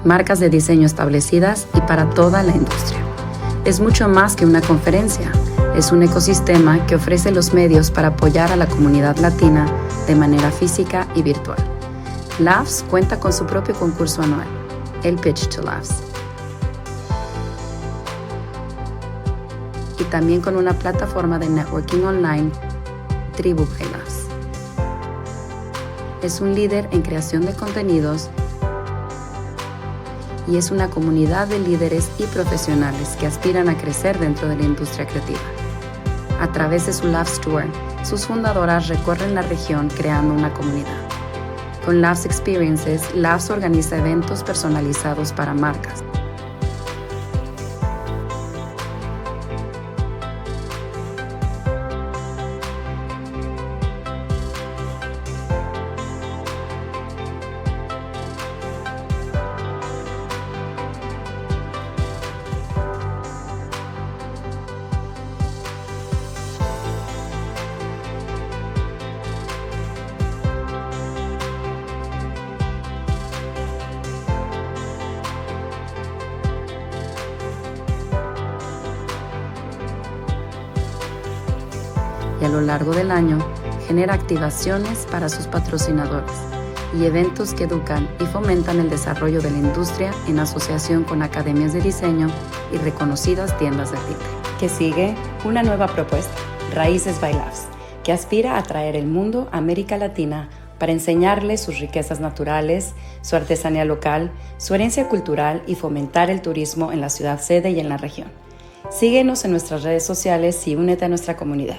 marcas de diseño establecidas y para toda la industria. Es mucho más que una conferencia, es un ecosistema que ofrece los medios para apoyar a la comunidad latina de manera física y virtual. Laughs cuenta con su propio concurso anual, el Pitch to Laughs, y también con una plataforma de networking online, Tribu by Laughs. Es un líder en creación de contenidos y es una comunidad de líderes y profesionales que aspiran a crecer dentro de la industria creativa. A través de su Laughs Tour, sus fundadoras recorren la región creando una comunidad. Con Laughs Experiences, Laughs organiza eventos personalizados para marcas. Y a lo largo del año genera activaciones para sus patrocinadores y eventos que educan y fomentan el desarrollo de la industria en asociación con academias de diseño y reconocidas tiendas de arte. Que sigue una nueva propuesta, Raíces by Laughs, que aspira a traer el mundo a América Latina para enseñarles sus riquezas naturales, su artesanía local, su herencia cultural y fomentar el turismo en la ciudad sede y en la región. Síguenos en nuestras redes sociales y únete a nuestra comunidad.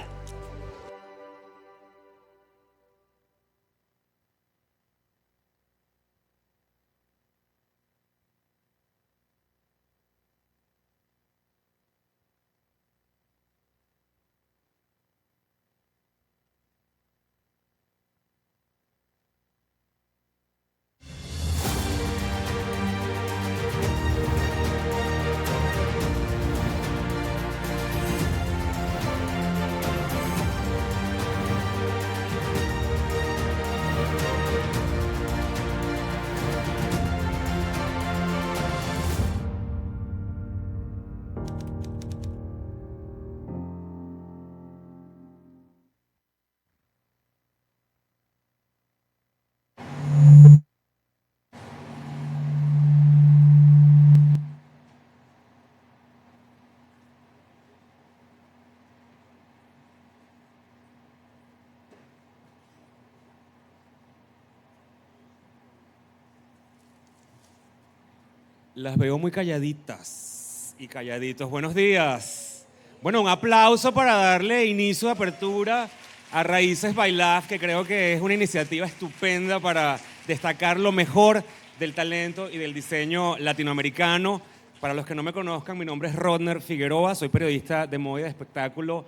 Las veo muy calladitas y calladitos. Buenos días. Bueno, un aplauso para darle inicio de apertura a Raíces by Laughs, que creo que es una iniciativa estupenda para destacar lo mejor del talento y del diseño latinoamericano. Para los que no me conozcan, mi nombre es Rodner Figueroa, soy periodista de moda y de espectáculo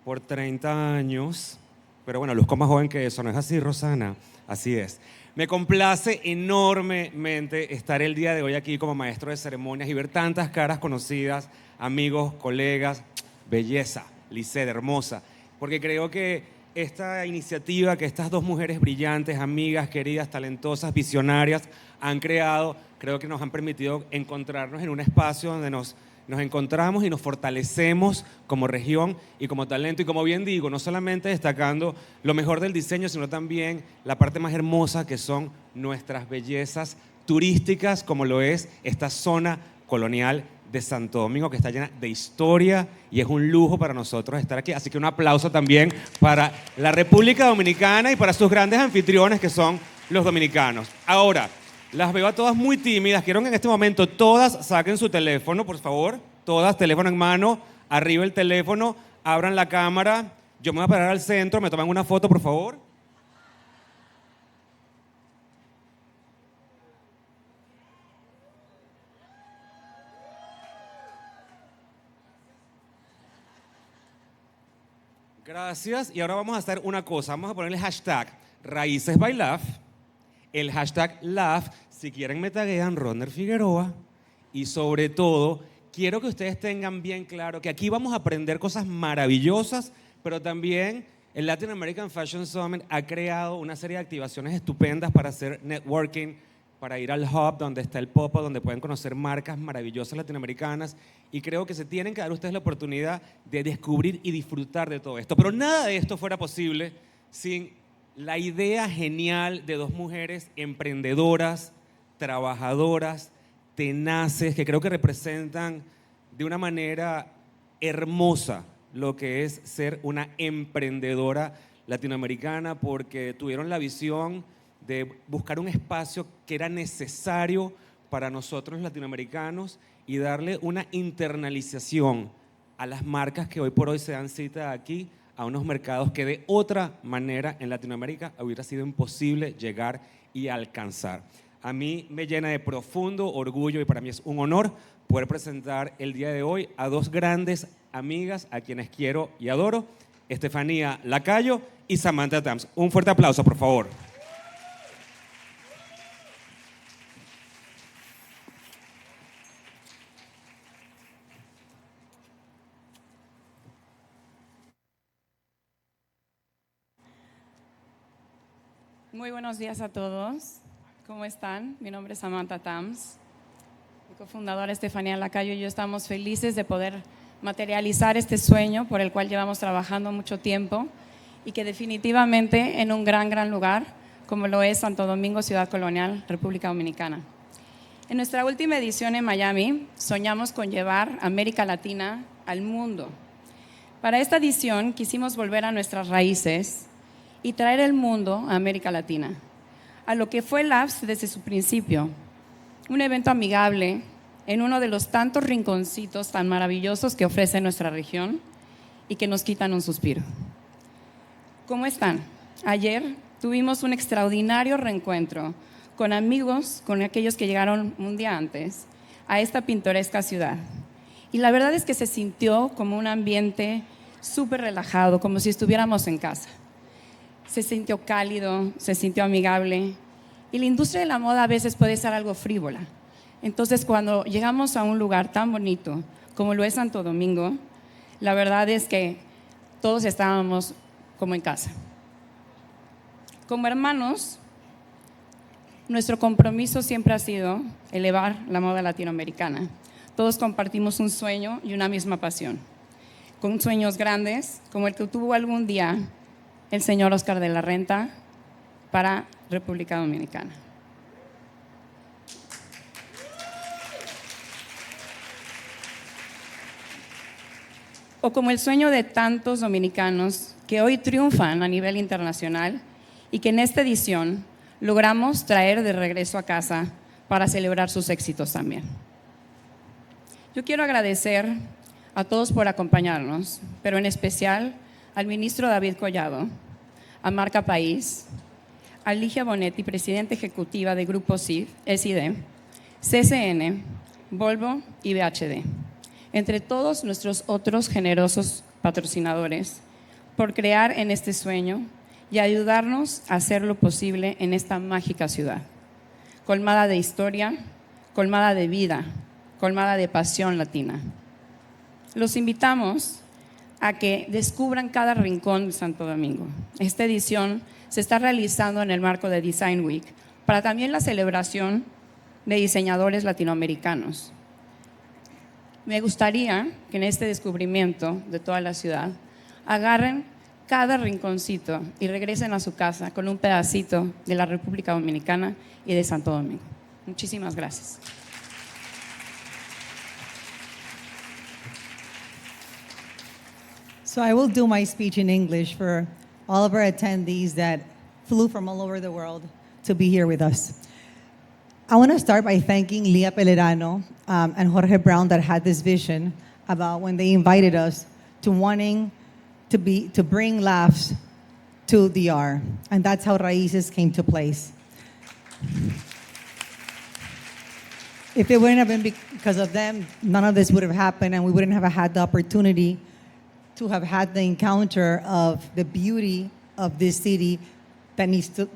por 30 años. Pero bueno, luzco más joven que eso, ¿no es así, Rosana? Así es. Me complace enormemente estar el día de hoy aquí como maestro de ceremonias y ver tantas caras conocidas, amigos, colegas, belleza, Lisette, hermosa, porque creo que esta iniciativa que estas dos mujeres brillantes, amigas, queridas, talentosas, visionarias han creado, creo que nos han permitido encontrarnos en un espacio donde nos encontramos y nos fortalecemos como región y como talento. Y como bien digo, no solamente destacando lo mejor del diseño, sino también la parte más hermosa que son nuestras bellezas turísticas, como lo es esta zona colonial de Santo Domingo, que está llena de historia y es un lujo para nosotros estar aquí. Así que un aplauso también para la República Dominicana y para sus grandes anfitriones, que son los dominicanos. Ahora, las veo a todas muy tímidas. Quiero que en este momento todas saquen su teléfono, por favor. Todas, teléfono en mano, arriba el teléfono, abran la cámara. Yo me voy a parar al centro, me toman una foto, por favor. Gracias. Y ahora vamos a hacer una cosa. Vamos a poner el hashtag Raíces by Laughs, el hashtag Laugh. Si quieren me taguean Rodner Figueroa. Y sobre todo, quiero que ustedes tengan bien claro que aquí vamos a aprender cosas maravillosas, pero también el Latin American Fashion Summit ha creado una serie de activaciones estupendas para hacer networking para ir al hub donde está el pop-up, donde pueden conocer marcas maravillosas latinoamericanas, y creo que se tienen que dar ustedes la oportunidad de descubrir y disfrutar de todo esto. Pero nada de esto fuera posible sin la idea genial de dos mujeres emprendedoras, trabajadoras, tenaces, que creo que representan de una manera hermosa lo que es ser una emprendedora latinoamericana, porque tuvieron la visión de buscar un espacio que era necesario para nosotros los latinoamericanos y darle una internalización a las marcas que hoy por hoy se dan cita aquí, a unos mercados que de otra manera en Latinoamérica hubiera sido imposible llegar y alcanzar. A mí me llena de profundo orgullo y para mí es un honor poder presentar el día de hoy a dos grandes amigas a quienes quiero y adoro, Estefanía Lacayo y Samantha Tams. Un fuerte aplauso, por favor. Muy buenos días a todos. ¿Cómo están? Mi nombre es Samantha Tams. Mi cofundadora Estefanía Lacayo y yo estamos felices de poder materializar este sueño por el cual llevamos trabajando mucho tiempo y que definitivamente en un gran lugar como lo es Santo Domingo, Ciudad Colonial, República Dominicana. En nuestra última edición en Miami soñamos con llevar América Latina al mundo. Para esta edición quisimos volver a nuestras raíces y traer el mundo a América Latina, a lo que fue Labs desde su principio, un evento amigable en uno de los tantos rinconcitos tan maravillosos que ofrece nuestra región y que nos quitan un suspiro. ¿Cómo están? Ayer tuvimos un extraordinario reencuentro con amigos, con aquellos que llegaron un día antes a esta pintoresca ciudad. Y la verdad es que se sintió como un ambiente súper relajado, como si estuviéramos en casa. Se sintió cálido, se sintió amigable. Y la industria de la moda a veces puede ser algo frívola. Entonces, cuando llegamos a un lugar tan bonito como lo es Santo Domingo, la verdad es que todos estábamos como en casa. Como hermanos, nuestro compromiso siempre ha sido elevar la moda latinoamericana. Todos compartimos un sueño y una misma pasión, con sueños grandes, como el que tuvo algún día el señor Oscar de la Renta para República Dominicana. O como el sueño de tantos dominicanos que hoy triunfan a nivel internacional y que en esta edición logramos traer de regreso a casa para celebrar sus éxitos también. Yo quiero agradecer a todos por acompañarnos, pero en especial al ministro David Collado, a Marca País, a Ligia Bonetti, presidenta ejecutiva de Grupo SID, CCN, Volvo y BHD, entre todos nuestros otros generosos patrocinadores, por crear en este sueño y ayudarnos a hacer lo posible en esta mágica ciudad, colmada de historia, colmada de vida, colmada de pasión latina. Los invitamos a que descubran cada rincón de Santo Domingo. Esta edición se está realizando en el marco de Design Week, para también la celebración de diseñadores latinoamericanos. Me gustaría que en este descubrimiento de toda la ciudad agarren cada rinconcito y regresen a su casa con un pedacito de la República Dominicana y de Santo Domingo. Muchísimas gracias. So I will do my speech in English for all of our attendees that flew from all over the world to be here with us. I want to start by thanking Lía Pelerano and Jorge Brown that had this vision about when they invited us to wanting to bring laughs to DR. And that's how Raíces came to place. If it wouldn't have been because of them, none of this would have happened and we wouldn't have had the opportunity to have had the encounter of the beauty of this city that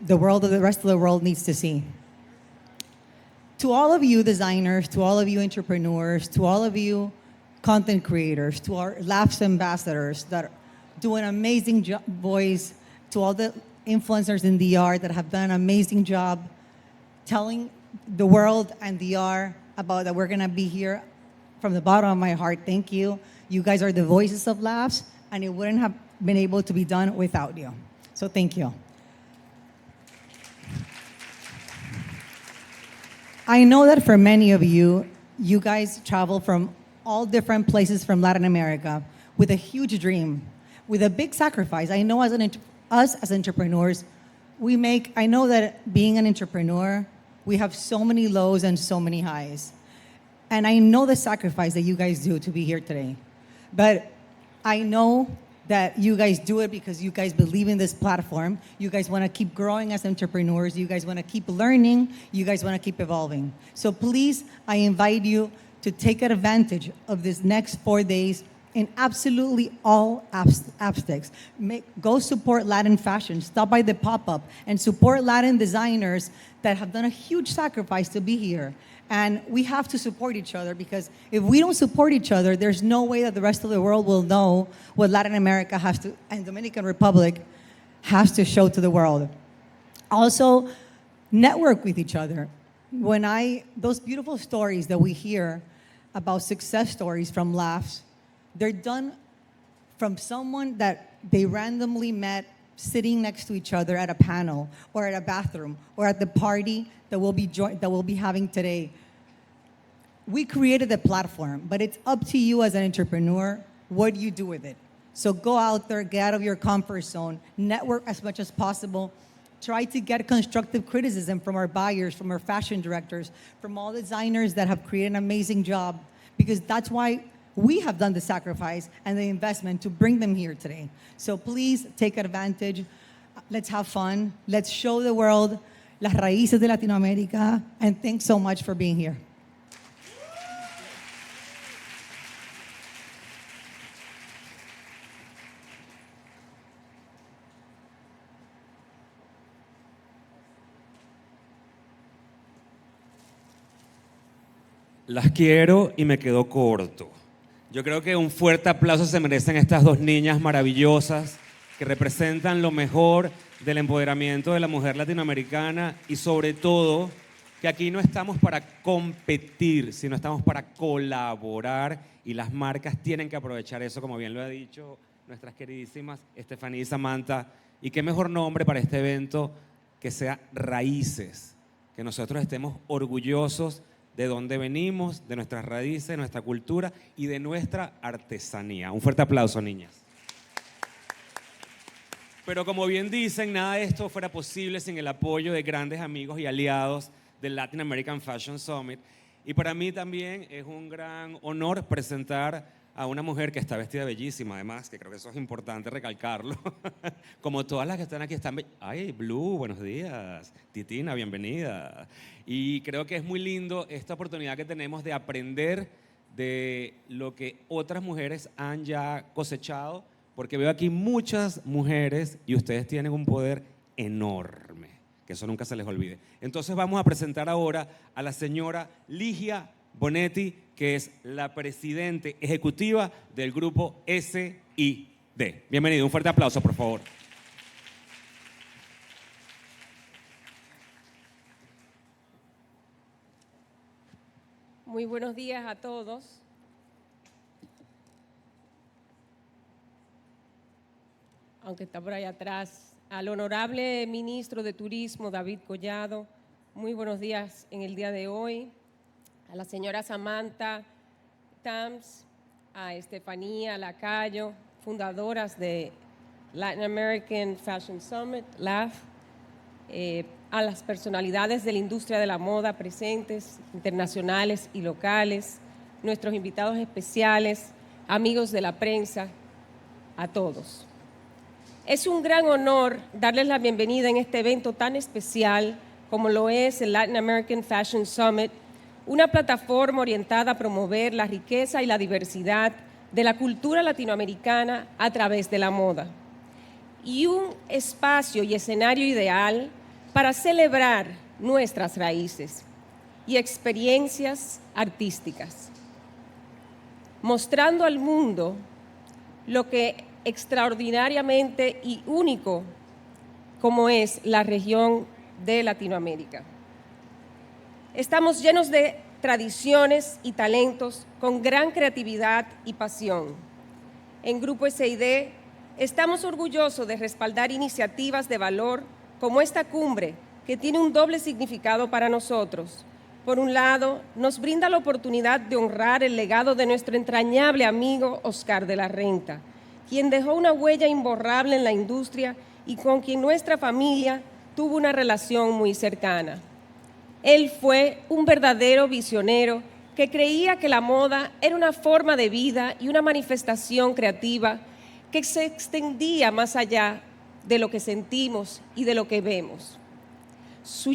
the rest of the world needs to see. To all of you designers, to all of you entrepreneurs, to all of you content creators, to our Laughs ambassadors that do an amazing to all the influencers in DR that have done an amazing job telling the world and the art about that we're going to be here. From the bottom of my heart, thank you. You guys are the voices of laughs, and it wouldn't have been able to be done without you. So thank you. I know that for many of you, you guys travel from all different places from Latin America with a huge dream, with a big sacrifice. I know us as entrepreneurs, I know that being an entrepreneur, we have so many lows and so many highs. And I know the sacrifice that you guys do to be here today. But I know that you guys do it because you guys believe in this platform. You guys want to keep growing as entrepreneurs. You guys want to keep learning. You guys want to keep evolving. So please, I invite you to take advantage of this next 4 days in absolutely all aspects. Go support Latin fashion. Stop by the pop-up and support Latin designers that have done a huge sacrifice to be here. And we have to support each other, because if we don't support each other, there's no way that the rest of the world will know what Latin America has to, and Dominican Republic has to show to the world. Also, network with each other. Those beautiful stories that we hear about success stories from Laughs, they're done from someone that they randomly met sitting next to each other at a panel or at a bathroom or at the party that we'll be having today. We created the platform, but it's up to you as an entrepreneur what you do with it. So go out there, get out of your comfort zone, network as much as possible. Try to get constructive criticism from our buyers, from our fashion directors, from all designers that have created an amazing job, because that's why we have done the sacrifice and the investment to bring them here today. So please take advantage. Let's have fun. Let's show the world las raíces de Latinoamérica. And thanks so much for being here. Las quiero y me quedo corto. Yo creo que un fuerte aplauso se merecen estas dos niñas maravillosas que representan lo mejor del empoderamiento de la mujer latinoamericana, y sobre todo que aquí no estamos para competir, sino estamos para colaborar, y las marcas tienen que aprovechar eso, como bien lo ha dicho nuestras queridísimas Esteban y Samantha. Y qué mejor nombre para este evento que sea Raíces, que nosotros estemos orgullosos de dónde venimos, de nuestras raíces, de nuestra cultura y de nuestra artesanía. Un fuerte aplauso, niñas. Pero como bien dicen, nada de esto fuera posible sin el apoyo de grandes amigos y aliados del Latin American Fashion Summit. Y para mí también es un gran honor presentar a una mujer que está vestida bellísima, además, que creo que eso es importante recalcarlo. Como todas las que están aquí están... Ay, Blue, buenos días. Titina, bienvenida. Y creo que es muy lindo esta oportunidad que tenemos de aprender de lo que otras mujeres han ya cosechado, porque veo aquí muchas mujeres y ustedes tienen un poder enorme, que eso nunca se les olvide. Entonces vamos a presentar ahora a la señora Ligia Bonetti, que es la presidente ejecutiva del grupo SID. Bienvenido, un fuerte aplauso, por favor. Muy buenos días a todos. Aunque está por ahí atrás, al honorable ministro de Turismo, David Collado, muy buenos días en el día de hoy. A la señora Samantha Tams, a Estefanía Lacayo, fundadoras de Latin American Fashion Summit, LAF, a las personalidades de la industria de la moda presentes, internacionales y locales, nuestros invitados especiales, amigos de la prensa, a todos. Es un gran honor darles la bienvenida en este evento tan especial como lo es el Latin American Fashion Summit, una plataforma orientada a promover la riqueza y la diversidad de la cultura latinoamericana a través de la moda, y un espacio y escenario ideal para celebrar nuestras raíces y experiencias artísticas, mostrando al mundo lo que extraordinariamente y único como es la región de Latinoamérica. Estamos llenos de tradiciones y talentos con gran creatividad y pasión. En Grupo SID estamos orgullosos de respaldar iniciativas de valor como esta cumbre, que tiene un doble significado para nosotros. Por un lado, nos brinda la oportunidad de honrar el legado de nuestro entrañable amigo Oscar de la Renta, quien dejó una huella imborrable en la industria y con quien nuestra familia tuvo una relación muy cercana. Él fue un verdadero visionero que creía que la moda era una forma de vida y una manifestación creativa que se extendía más allá de lo que sentimos y de lo que vemos. Su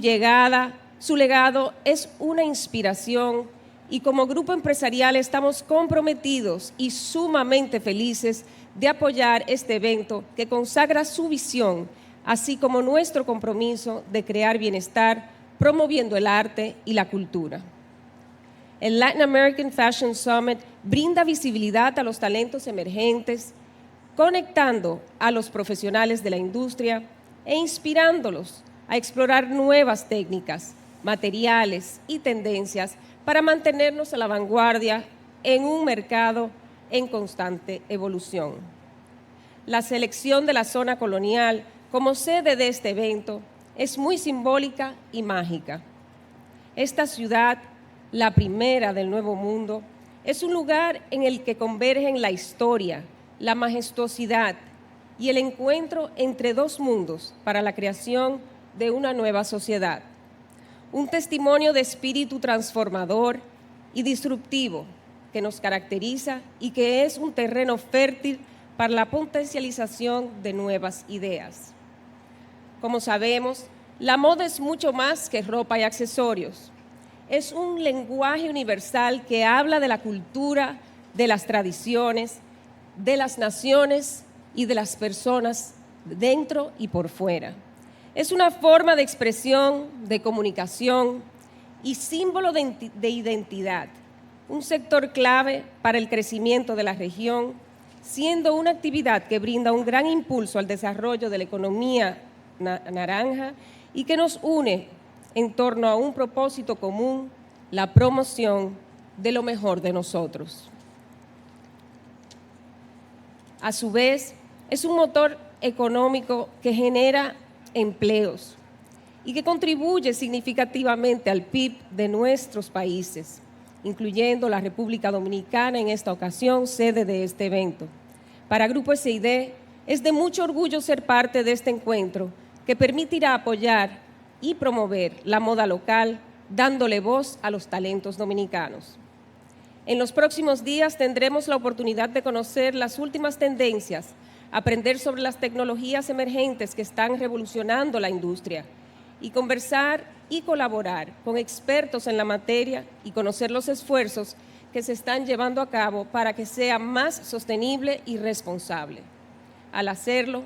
legado es una inspiración y como grupo empresarial estamos comprometidos y sumamente felices de apoyar este evento que consagra su visión, así como nuestro compromiso de crear bienestar, promoviendo el arte y la cultura. El Latin American Fashion Summit brinda visibilidad a los talentos emergentes, conectando a los profesionales de la industria e inspirándolos a explorar nuevas técnicas, materiales y tendencias para mantenernos a la vanguardia en un mercado en constante evolución. La selección de la zona colonial como sede de este evento es muy simbólica y mágica. Esta ciudad, la primera del Nuevo Mundo, es un lugar en el que convergen la historia, la majestuosidad y el encuentro entre dos mundos para la creación de una nueva sociedad. Un testimonio de espíritu transformador y disruptivo que nos caracteriza y que es un terreno fértil para la potencialización de nuevas ideas. Como sabemos, la moda es mucho más que ropa y accesorios. Es un lenguaje universal que habla de la cultura, de las tradiciones, de las naciones y de las personas dentro y por fuera. Es una forma de expresión, de comunicación y símbolo de identidad, un sector clave para el crecimiento de la región, siendo una actividad que brinda un gran impulso al desarrollo de la economía naranja y que nos une en torno a un propósito común, la promoción de lo mejor de nosotros. A su vez, es un motor económico que genera empleos y que contribuye significativamente al PIB de nuestros países, incluyendo la República Dominicana en esta ocasión, sede de este evento. Para Grupo SID es de mucho orgullo ser parte de este encuentro que permitirá apoyar y promover la moda local, dándole voz a los talentos dominicanos. En los próximos días tendremos la oportunidad de conocer las últimas tendencias, aprender sobre las tecnologías emergentes que están revolucionando la industria y conversar y colaborar con expertos en la materia y conocer los esfuerzos que se están llevando a cabo para que sea más sostenible y responsable. Al hacerlo,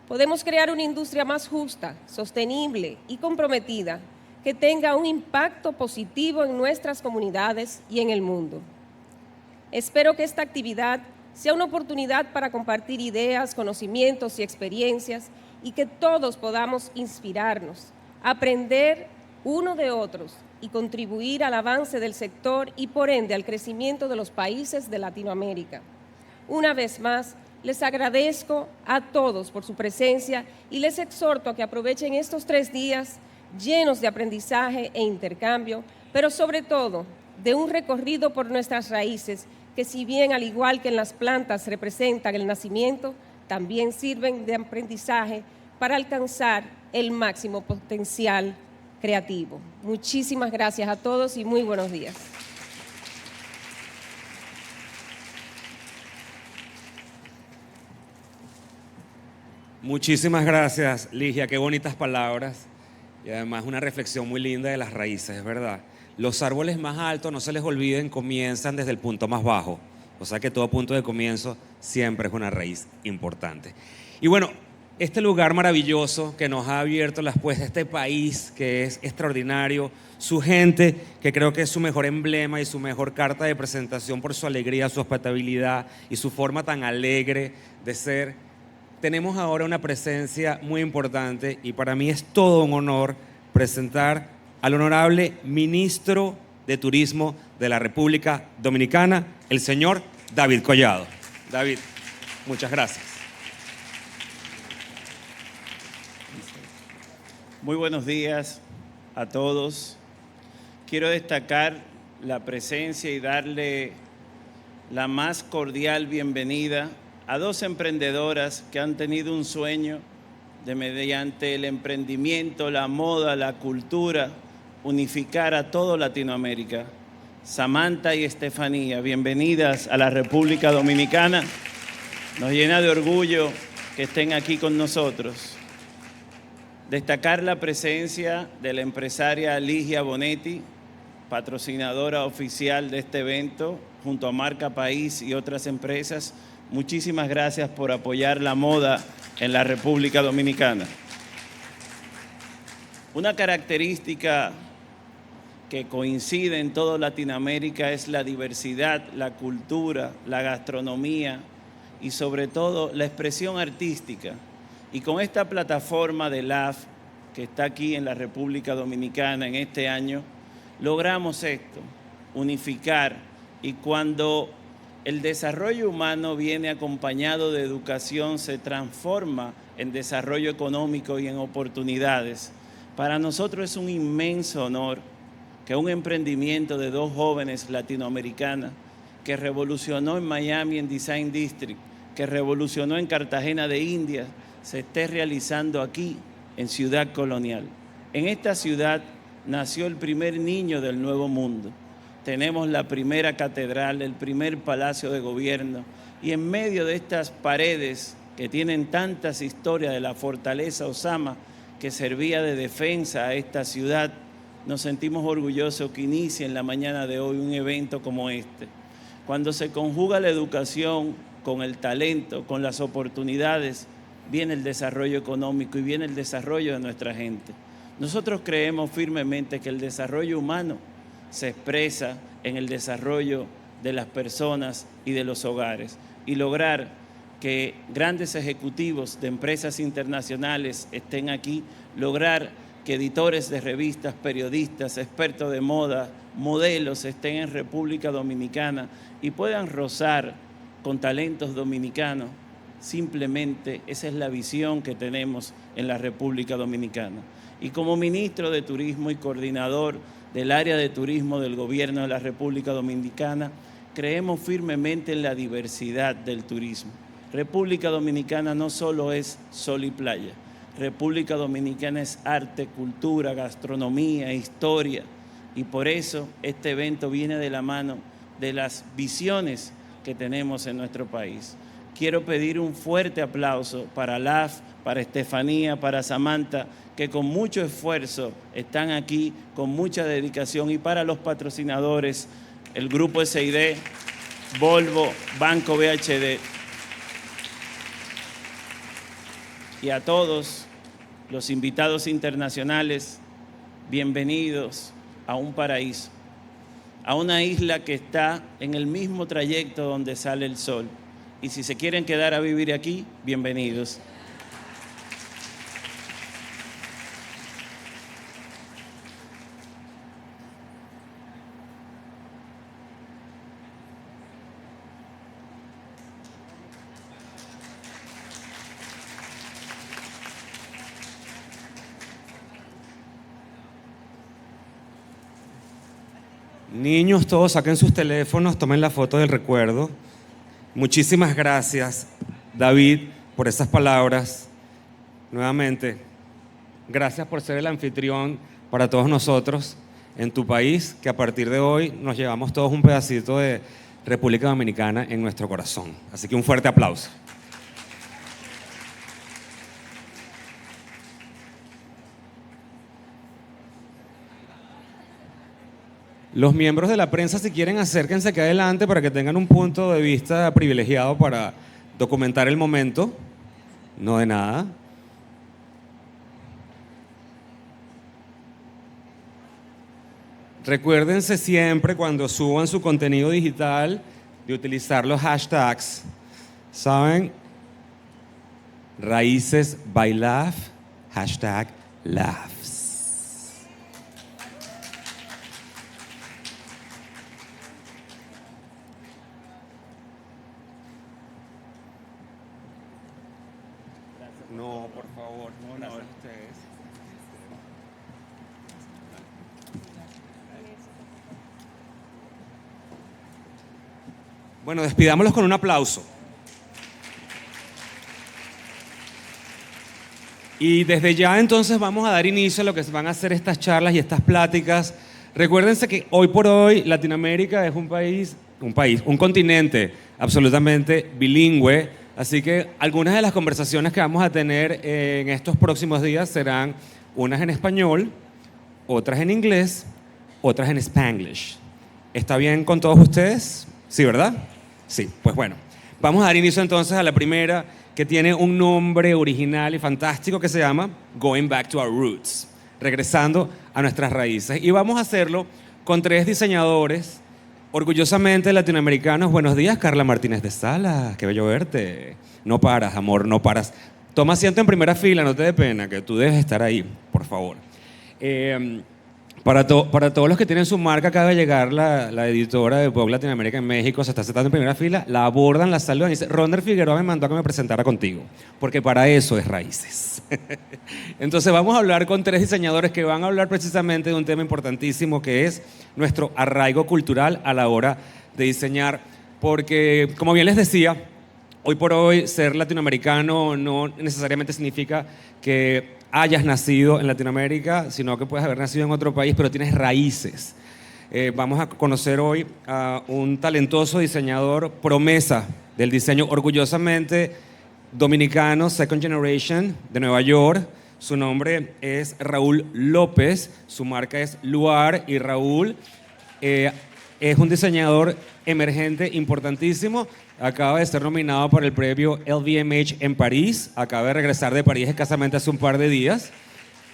podemos crear una industria más justa, sostenible y comprometida que tenga un impacto positivo en nuestras comunidades y en el mundo. Espero que esta actividad sea una oportunidad para compartir ideas, conocimientos y experiencias y que todos podamos inspirarnos, aprender uno de otros y contribuir al avance del sector y por ende al crecimiento de los países de Latinoamérica. Una vez más, les agradezco a todos por su presencia y les exhorto a que aprovechen estos 3 días llenos de aprendizaje e intercambio, pero sobre todo de un recorrido por nuestras raíces que si bien al igual que en las plantas representan el nacimiento, también sirven de aprendizaje para alcanzar el máximo potencial creativo. Muchísimas gracias a todos y muy buenos días. Muchísimas gracias, Ligia, qué bonitas palabras y además una reflexión muy linda de las raíces, es verdad. Los árboles más altos, no se les olviden, comienzan desde el punto más bajo, o sea que todo punto de comienzo siempre es una raíz importante. Y bueno, este lugar maravilloso que nos ha abierto las puertas, este país que es extraordinario, su gente, que creo que es su mejor emblema y su mejor carta de presentación por su alegría, su hospitabilidad y su forma tan alegre de ser. Tenemos ahora una presencia muy importante y para mí es todo un honor presentar al honorable ministro de Turismo de la República Dominicana, el señor David Collado. David, muchas gracias. Muy buenos días a todos. Quiero destacar la presencia y darle la más cordial bienvenida a dos emprendedoras que han tenido un sueño de, mediante el emprendimiento, la moda, la cultura, unificar a toda Latinoamérica. Samantha y Estefanía, bienvenidas a la República Dominicana. Nos llena de orgullo que estén aquí con nosotros. Destacar la presencia de la empresaria Ligia Bonetti, patrocinadora oficial de este evento, junto a Marca País y otras empresas. Muchísimas gracias por apoyar la moda en la República Dominicana. Una característica que coincide en toda Latinoamérica es la diversidad, la cultura, la gastronomía y sobre todo la expresión artística. Y con esta plataforma de LAF que está aquí en la República Dominicana en este año, logramos esto, unificar. Y cuando el desarrollo humano viene acompañado de educación, se transforma en desarrollo económico y en oportunidades. Para nosotros es un inmenso honor que un emprendimiento de dos jóvenes latinoamericanas que revolucionó en Miami en Design District, que revolucionó en Cartagena de Indias, se esté realizando aquí en Ciudad Colonial. En esta ciudad nació el primer niño del Nuevo Mundo. Tenemos la primera catedral, el primer palacio de gobierno y en medio de estas paredes que tienen tantas historias de la fortaleza Osama que servía de defensa a esta ciudad, nos sentimos orgullosos que inicie en la mañana de hoy un evento como este. Cuando se conjuga la educación con el talento, con las oportunidades, viene el desarrollo económico y viene el desarrollo de nuestra gente. Nosotros creemos firmemente que el desarrollo humano se expresa en el desarrollo de las personas y de los hogares. Y lograr que grandes ejecutivos de empresas internacionales estén aquí, lograr que editores de revistas, periodistas, expertos de moda, modelos estén en República Dominicana y puedan rozar con talentos dominicanos. Simplemente esa es la visión que tenemos en la República Dominicana. Y como ministro de Turismo y coordinador del área de turismo del Gobierno de la República Dominicana, creemos firmemente en la diversidad del turismo. República Dominicana no solo es sol y playa. República Dominicana es arte, cultura, gastronomía, historia. Y por eso este evento viene de la mano de las visiones que tenemos en nuestro país. Quiero pedir un fuerte aplauso para LAF, para Estefanía, para Samantha, que con mucho esfuerzo están aquí, con mucha dedicación, y para los patrocinadores, el Grupo SID, Volvo, Banco BHD. Y a todos los invitados internacionales, bienvenidos a un paraíso, a una isla que está en el mismo trayecto donde sale el sol. Y si se quieren quedar a vivir aquí, bienvenidos. Niños, todos saquen sus teléfonos, tomen la foto del recuerdo. Muchísimas gracias, David, por esas palabras. Nuevamente, gracias por ser el anfitrión para todos nosotros en tu país, que a partir de hoy nos llevamos todos un pedacito de República Dominicana en nuestro corazón. Así que un fuerte aplauso. Los miembros de la prensa, si quieren, acérquense aquí adelante para que tengan un punto de vista privilegiado para documentar el momento. No de nada. Recuérdense siempre cuando suban su contenido digital de utilizar los hashtags. ¿Saben? Raíces by Laf, hashtag Laughs. Bueno, despidámoslos con un aplauso. Y desde ya entonces vamos a dar inicio a lo que van a ser estas charlas y estas pláticas. Recuérdense que hoy por hoy Latinoamérica es un continente absolutamente bilingüe, así que algunas de las conversaciones que vamos a tener en estos próximos días serán unas en español, otras en inglés, otras en Spanglish. ¿Está bien con todos ustedes? Sí, ¿verdad? Sí, pues bueno. Vamos a dar inicio entonces a la primera, que tiene un nombre original y fantástico que se llama Going Back to Our Roots, regresando a nuestras raíces. Y vamos a hacerlo con 3 diseñadores orgullosamente latinoamericanos. Buenos días, Carla Martínez de Sala, qué bello verte. No paras, amor, no paras. Toma asiento en primera fila, no te dé pena, que tú debes estar ahí, por favor. Para todos los que tienen su marca, acaba de llegar la editora de Vogue Latinoamérica en México, se está sentando en primera fila, la abordan, la saludan y dice, Ronder Figueroa me mandó a que me presentara contigo, porque para eso es Raíces. Entonces vamos a hablar con 3 diseñadores que van a hablar precisamente de un tema importantísimo que es nuestro arraigo cultural a la hora de diseñar, porque como bien les decía, hoy por hoy ser latinoamericano no necesariamente significa que hayas nacido en Latinoamérica, sino que puedes haber nacido en otro país, pero tienes raíces. Vamos a conocer hoy a un talentoso diseñador, promesa del diseño, orgullosamente dominicano, second generation, de Nueva York. Su nombre es Raúl López, su marca es Luar, y Raúl es un diseñador emergente importantísimo. Acaba de ser nominado para el premio LVMH en París. Acaba de regresar de París escasamente hace un par de días.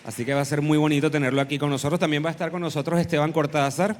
Así que va a ser muy bonito tenerlo aquí con nosotros. También va a estar con nosotros Esteban Cortázar,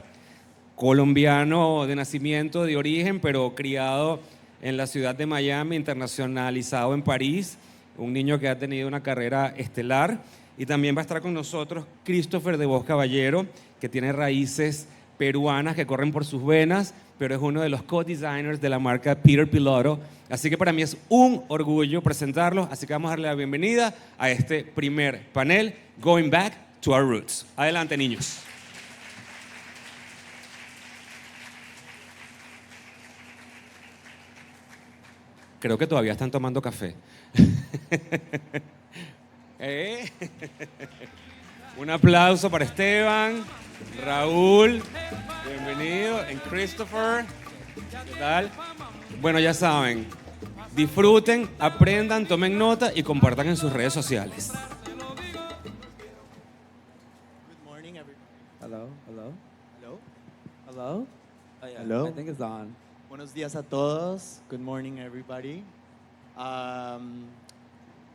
colombiano de nacimiento, de origen, pero criado en la ciudad de Miami, internacionalizado en París. Un niño que ha tenido una carrera estelar. Y también va a estar con nosotros Christopher de Caballero, que tiene raíces peruanas que corren por sus venas, pero es uno de los co-designers de la marca Pilotto. Así que para mí es un orgullo presentarlos. Así que vamos a darle la bienvenida a este primer panel, Going Back to Our Roots. Adelante, niños. Creo que todavía están tomando café. Un aplauso para Esteban, Raúl, bienvenido, y Christopher. ¿Qué tal? Bueno, ya saben, disfruten, aprendan, tomen nota y compartan en sus redes sociales. Good morning, everybody. Hello, hello, hello, hello. Oh, yeah. Hello. I think it's on. Buenos días a todos. Good morning, everybody.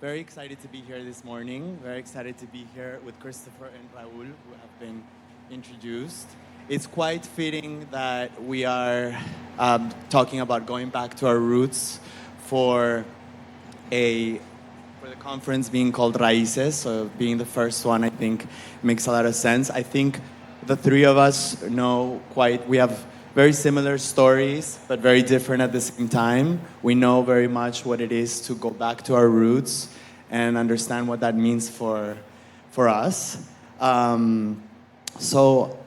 Very excited to be here this morning. Very excited to be here with Christopher and Raul, who have been introduced. It's quite fitting that we are talking about going back to our roots for the conference being called Raíces. So being the first one, I think, makes a lot of sense. I think the 3 of us we have very similar stories, but very different at the same time. We know very much what it is to go back to our roots and understand what that means for us. So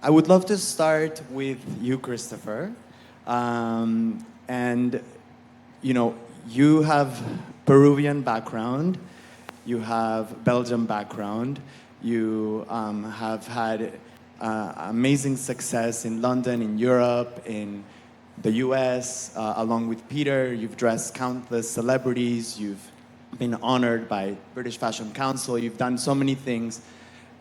I would love to start with you, Christopher. And, you have Peruvian background, you have Belgian background, you have had amazing success in London, in Europe, in the US, along with Peter. You've dressed countless celebrities. You've been honored by British Fashion Council. You've done so many things.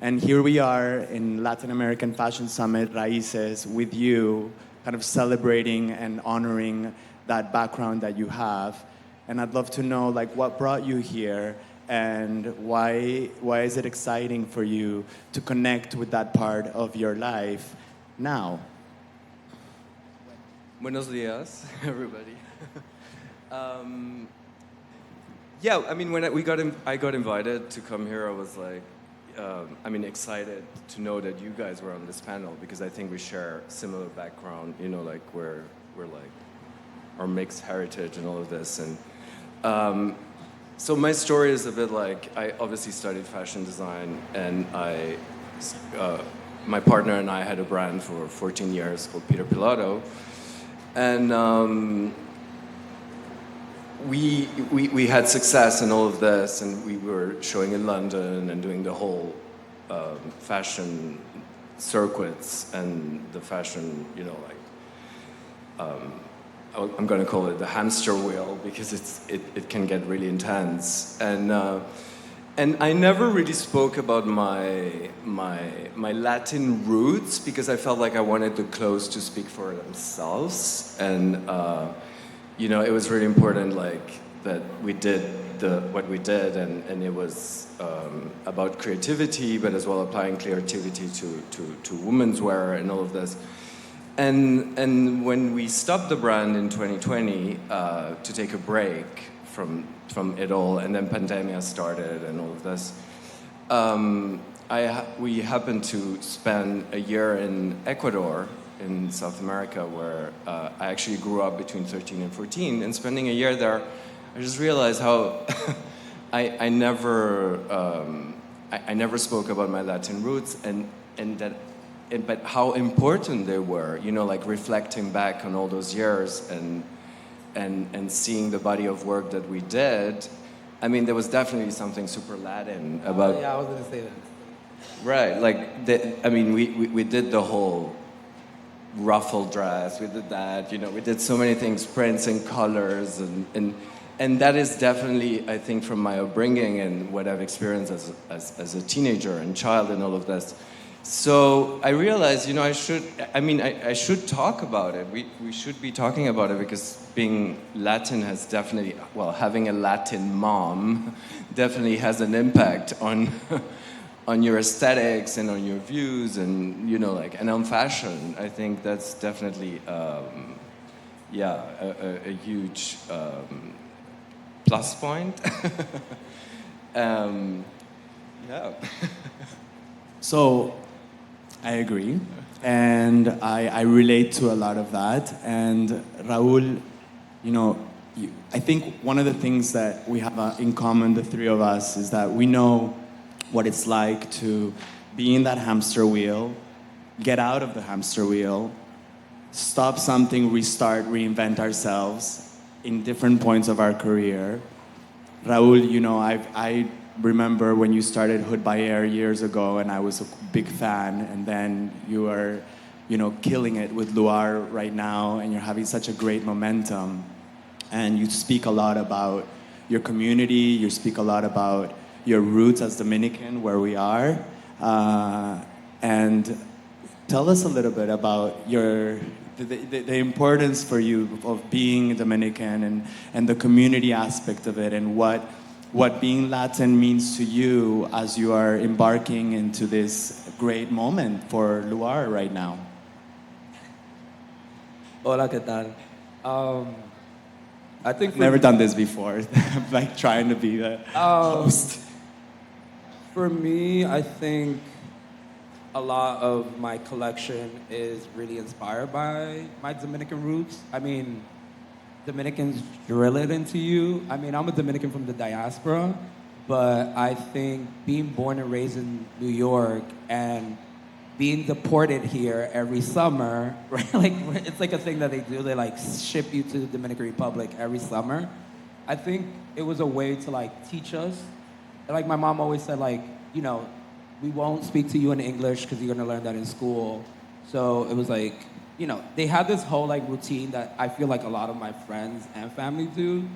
And here we are in Latin American Fashion Summit, Raíces, with you, kind of celebrating and honoring that background that you have. And I'd love to know, what brought you here? And why is it exciting for you to connect with that part of your life now? Buenos días, everybody. When I got invited to come here, I was excited to know that you guys were on this panel because I think we share similar background. We're our mixed heritage and all of this, and. So my story is a bit I obviously studied fashion design, and my partner and I had a brand for 14 years called Pilotto, And we had success in all of this, and we were showing in London and doing the whole fashion circuits and the fashion, you know, like I'm going to call it the hamster wheel because it can get really intense. And I never really spoke about my Latin roots because I felt like I wanted the clothes to speak for themselves. And you know, it was really important, like, that we did what we did, and it was about creativity, but as well applying creativity to women's wear and all of this. And when we stopped the brand in 2020 to take a break from it all, and then pandemia started and all of this, we happened to spend a year in Ecuador, in South America, where I actually grew up between 13 and 14. And spending a year there, I just realized how I never spoke about my Latin roots, but how important they were. You know, like reflecting back on all those years and seeing the body of work that we did. I mean, there was definitely something super Latin about. Yeah, I was gonna say that. Right, like we did the whole ruffle dress, we did that, you know, we did so many things, prints and colors, and that is definitely, I think, from my upbringing and what I've experienced as a teenager and child and all of this. So I realized, you know, I should talk about it. We should be talking about it because being Latin has definitely, well, having a Latin mom definitely has an impact on on your aesthetics and on your views and, you know, like, and on fashion. I think that's definitely, a huge plus point. Yeah. So, I agree, and I relate to a lot of that. And Raul, you know, I think one of the things that we have in common, the three of us, is that we know what it's like to be in that hamster wheel, get out of the hamster wheel, stop something, restart, reinvent ourselves in different points of our career. Raul, you know, I remember when you started Hood by Air years ago, and I was a big fan, and then you are, you know, killing it with Luar right now, and you're having such a great momentum. And you speak a lot about your community, you speak a lot about your roots as Dominican, where we are. And tell us a little bit about the importance for you of being Dominican and the community aspect of it, and what being Latin means to you as you are embarking into this great moment for Luar right now. Hola, ¿qué tal? I think Never done this before, like trying to be the host. For me, I think a lot of my collection is really inspired by my Dominican roots. I mean, Dominicans drill it into you. I mean, I'm a Dominican from the diaspora, but I think being born and raised in New York and being deported here every summer, right? Like, it's like a thing that they do. They like ship you to the Dominican Republic every summer. I think it was a way to like teach us. Like my mom always said, like, you know, we won't speak to you in English because you're gonna learn that in school. So it was like, you know, they had this whole like routine that I feel like a lot of my friends and family do.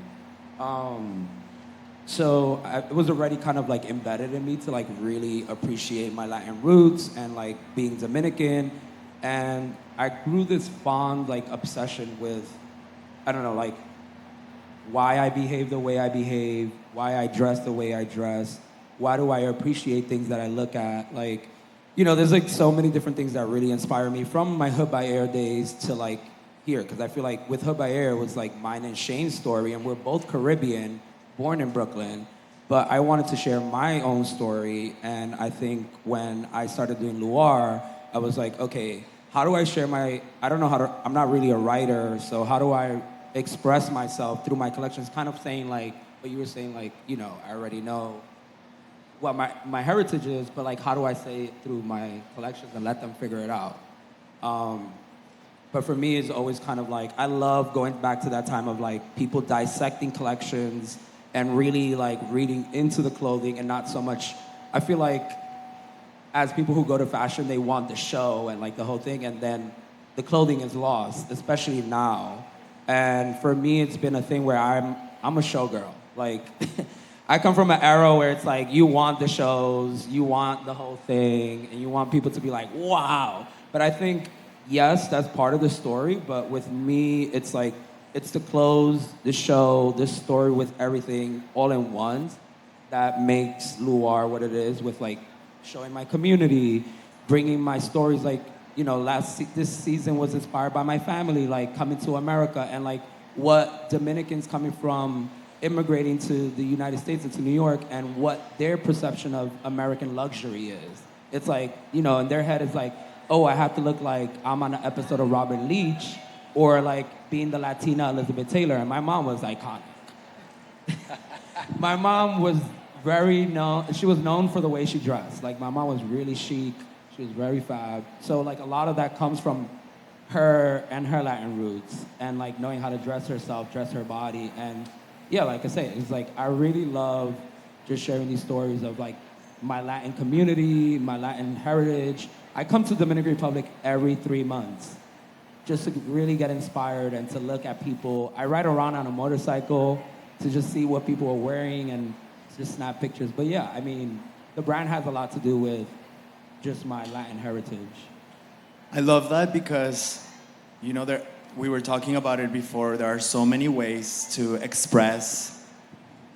It was already kind of like embedded in me to like really appreciate my Latin roots and like being Dominican. And I grew this fond like obsession with, I don't know, like why I behave the way I behave, why I dress the way I dress, why do I appreciate things that I look at. Like, you know, there's like so many different things that really inspire me from my Hood by Air days to like here. Because I feel like with Hood by Air, it was like mine and Shane's story, and we're both Caribbean, born in Brooklyn. But I wanted to share my own story, and I think when I started doing Luar, I was like, okay, how do I share I'm not really a writer, so how do I express myself through my collections? Kind of saying like, what you were saying, like, you know, I already know what my heritage is, but like, how do I say it through my collections and let them figure it out? But for me, it's always kind of like, I love going back to that time of like people dissecting collections and really like reading into the clothing and not so much, I feel like as people who go to fashion, they want the show and like the whole thing, and then the clothing is lost, especially now. And for me, it's been a thing where I'm a showgirl. Like, I come from an era where it's like, you want the shows, you want the whole thing, and you want people to be like, wow. But I think, yes, that's part of the story, but with me, it's like, it's the clothes, the show, the story with everything all in one that makes Luar what it is, with like showing my community, bringing my stories. Like, you know, this season was inspired by my family, like coming to America, and like what Dominicans coming from immigrating to the United States and to New York, and what their perception of American luxury is. It's like, you know, in their head it's like, oh, I have to look like I'm on an episode of Robin Leach, or like being the Latina Elizabeth Taylor. And my mom was iconic. My mom was very known, she was known for the way she dressed. Like, my mom was really chic, she was very fab. So like a lot of that comes from her and her Latin roots, and like knowing how to dress herself, dress her body. And yeah, like I say, it's like I really love just sharing these stories of like my Latin community, my Latin heritage. I come to Dominican Republic every 3 months just to really get inspired and to look at people. I ride around on a motorcycle to just see what people are wearing and just snap pictures. But yeah, I mean, the brand has a lot to do with just my Latin heritage. I love that because, you know, we were talking about it before. There are so many ways to express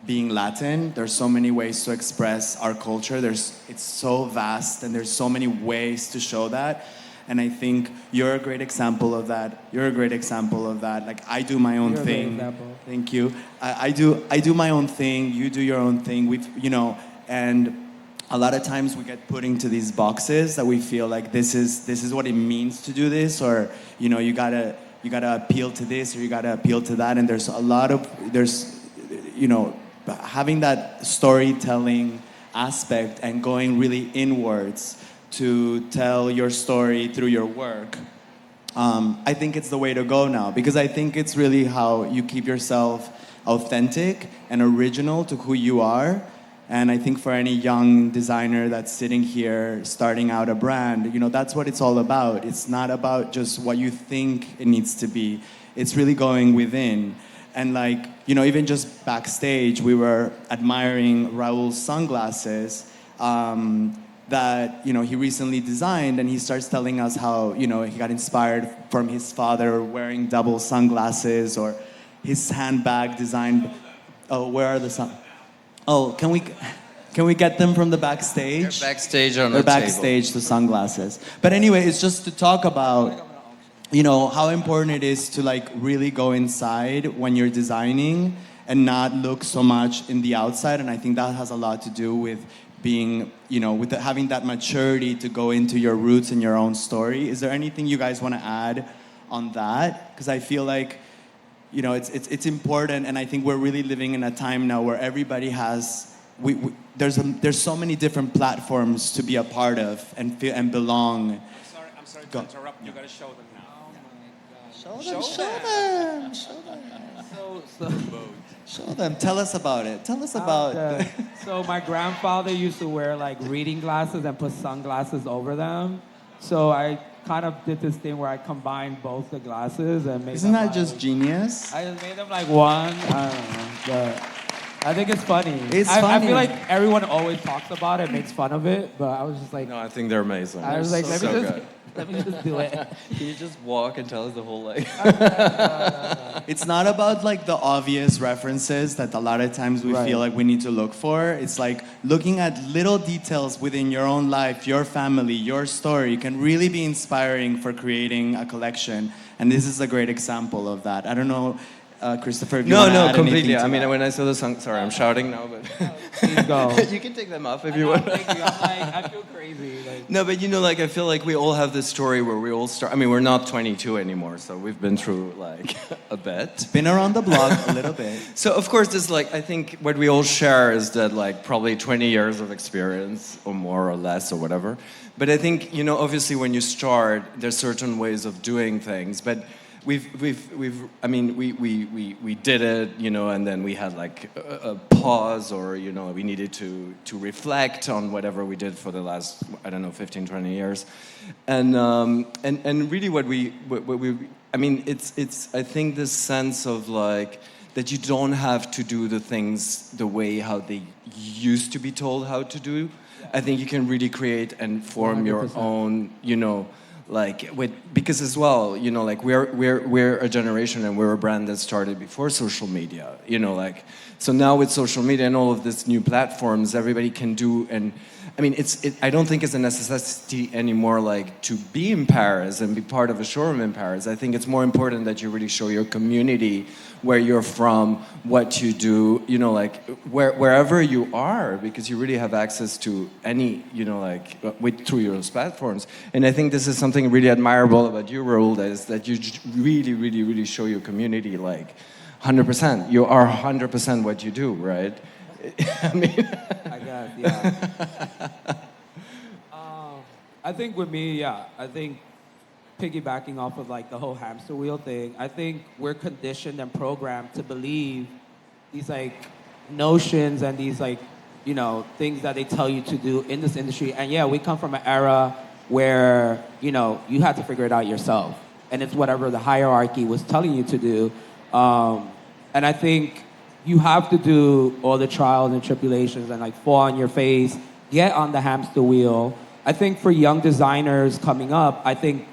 being Latin. There's so many ways to express our culture. It's so vast, and there's so many ways to show that. And I think you're a great example of that. You're a great example of that. Like, I do my own You're thing. a great example. Thank you. I do my own thing. You do your own thing. You know, and a lot of times we get put into these boxes that we feel like this is what it means to do this, or you know, you gotta appeal to this, or you gotta appeal to that. And there's you know, having that storytelling aspect and going really inwards to tell your story through your work. I think it's the way to go now, because I think it's really how you keep yourself authentic and original to who you are. And I think for any young designer that's sitting here starting out a brand, you know, that's what it's all about. It's not about just what you think it needs to be. It's really going within. And like, you know, even just backstage, we were admiring Raul's sunglasses that, you know, he recently designed, and he starts telling us how, you know, he got inspired from his father wearing double sunglasses, or his handbag designed. Oh, where are the Oh, can we get them from the backstage? They're backstage on They're the backstage, the sunglasses. But anyway, it's just to talk about, you know, how important it is to like really go inside when you're designing and not look so much in the outside. And I think that has a lot to do with being, you know, with having that maturity to go into your roots and your own story. Is there anything you guys want to add on that? Because I feel like, you know, it's important, and I think we're really living in a time now where everybody has, there's so many different platforms to be a part of and feel and belong. I'm sorry to interrupt. You gotta show them now. Show them. Tell us about it. Tell us about. So my grandfather used to wear like reading glasses and put sunglasses over them. So I kind of did this thing where I combined both the glasses and made. Isn't them that just genius? I just made them like one. I don't know. But I think it's funny. Funny. I feel like everyone always talks about it, makes fun of it, but I was just like, No, I think they're amazing. I was like, They're let me just do it. Can you just walk and tell us the whole like? It's not about like the obvious references that a lot of times we feel like we need to look for. It's like looking at little details within your own life, your family, your story can really be inspiring for creating a collection. And this is a great example of that. I don't know, Christopher, if you No, wanna no, add completely. anything to I mean, that. when I saw the song, sorry, I'm shouting now, but Please go. you can take them off if you want. Thank you. I'm like, I feel crazy. Like, No, but you know, like I feel like we all have this story where we all start. I mean, we're not 22 anymore, so we've been through like a bit. Been around the block a little bit. So of course, there's like I think what we all share is that like probably 20 years of experience or more or less or whatever. But I think you know, obviously, when you start, there's certain ways of doing things, but. I mean, we did it, you know, and then we had like a pause or, you know, we needed to reflect on whatever we did for the last, I don't know, 15, 20 years. And really what we, I mean, it's, I think this sense of like, that you don't have to do the things the way how they used to be told how to do. I think you can really create and form 100%. Your own, you know, like because as well, you know, like we're a generation and we're a brand that started before social media, you know, like so now with social media and all of these new platforms, everybody can do. And I mean, I don't think it's a necessity anymore, like to be in Paris and be part of a showroom in Paris. I think it's more important that you really show your community where you're from, what you do, you know, like wherever you are, because you really have access to any, you know, like through your platforms. And I think this is something really admirable about you, Raul, is that you really, really, really show your community like 100%. You are 100% what you do, right? I mean, I guess, yeah. I think with me, yeah, I think piggybacking off of like the whole hamster wheel thing, I think we're conditioned and programmed to believe these like notions and these like, you know, things that they tell you to do in this industry. And yeah, we come from an era where, you know, you had to figure it out yourself. And it's whatever the hierarchy was telling you to do. And I think you have to do all the trials and tribulations and like fall on your face, get on the hamster wheel. I think for young designers coming up, I think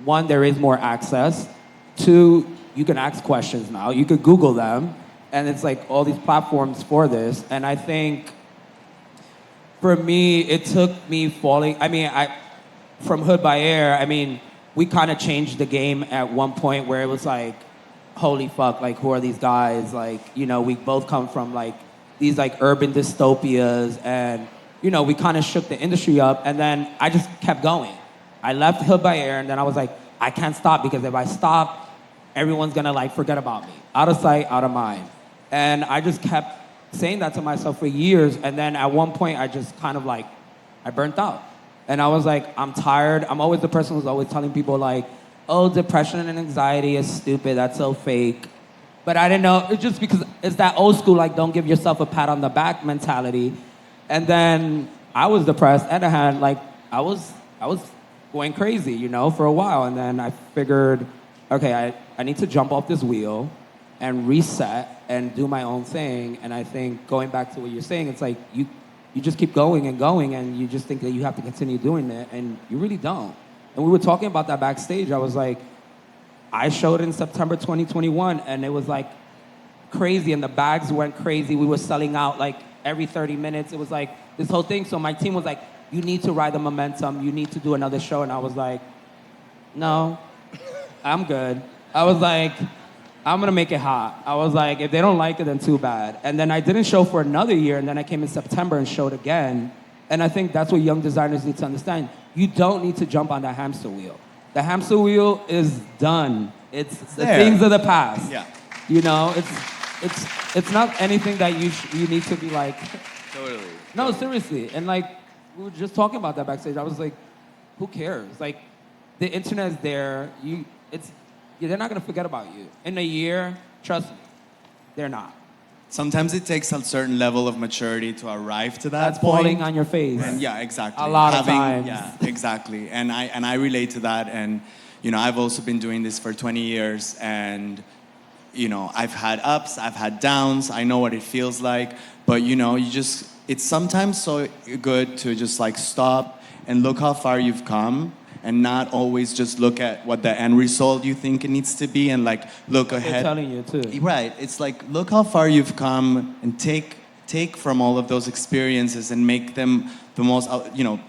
one, there is more access. Two, you can ask questions now. You could Google them. And it's like all these platforms for this. And I think for me, it took me falling. I mean, from Hood by Air, I mean, we kind of changed the game at one point where it was like, holy fuck, like who are these guys? Like, you know, we both come from like these like urban dystopias and, you know, we kind of shook the industry up and then I just kept going. I left Hood by Air and then I was like, I can't stop because if I stop, everyone's gonna like forget about me. Out of sight, out of mind. And I just kept saying that to myself for years and then at one point I just kind of like, I burnt out. And I was like, I'm tired. I'm always the person who's always telling people like, oh, depression and anxiety is stupid, that's so fake. But I didn't know, it's just because it's that old school, like don't give yourself a pat on the back mentality. And then I was depressed and I had like, I was going crazy, you know, for a while. And then I figured, okay, I need to jump off this wheel and reset and do my own thing. And I think going back to what you're saying, it's like you just keep going and you just think that you have to continue doing it and you really don't. And we were talking about that backstage. I was like, I showed in September 2021 and it was like crazy and the bags went crazy. We were selling out like every 30 minutes. It was like this whole thing. So my team was like, you need to ride the momentum. You need to do another show. And I was like, no, I'm good. I was like, I'm gonna make it hot. I was like, if they don't like it, then too bad. And then I didn't show for another year. And then I came in September and showed again. And I think that's what young designers need to understand. You don't need to jump on that hamster wheel. The hamster wheel is done. It's the things of the past. Yeah. You know, it's not anything that you need to be like. Totally. No, seriously. And like, we were just talking about that backstage. I was like, who cares? Like, the internet is there. They're not gonna forget about you. In a year, trust me, they're not. Sometimes it takes a certain level of maturity to arrive to that That's point. falling on your face. And yeah, exactly. A lot of times. Yeah, exactly. And I relate to that. And you know, I've also been doing this for 20 years, and you know, I've had ups, I've had downs. I know what it feels like, but you know, it's sometimes so good to just like stop and look how far you've come. And not always just look at what the end result you think it needs to be and like look ahead. They're telling you too. Right. It's like look how far you've come and take from all of those experiences and make them the most, you know,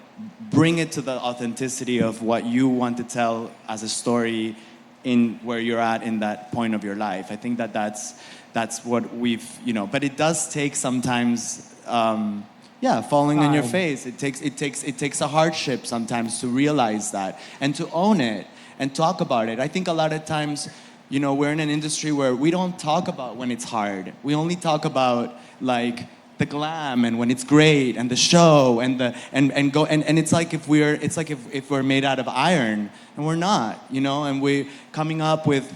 bring it to the authenticity of what you want to tell as a story in where you're at in that point of your life. I think that that's what we've, but it does take sometimes, falling on your face. It takes a hardship sometimes to realize that and to own it and talk about it. I think a lot of times, we're in an industry where we don't talk about when it's hard. We only talk about like the glam and when it's great and the show and it's like if we're made out of iron and we're not, and we're coming up with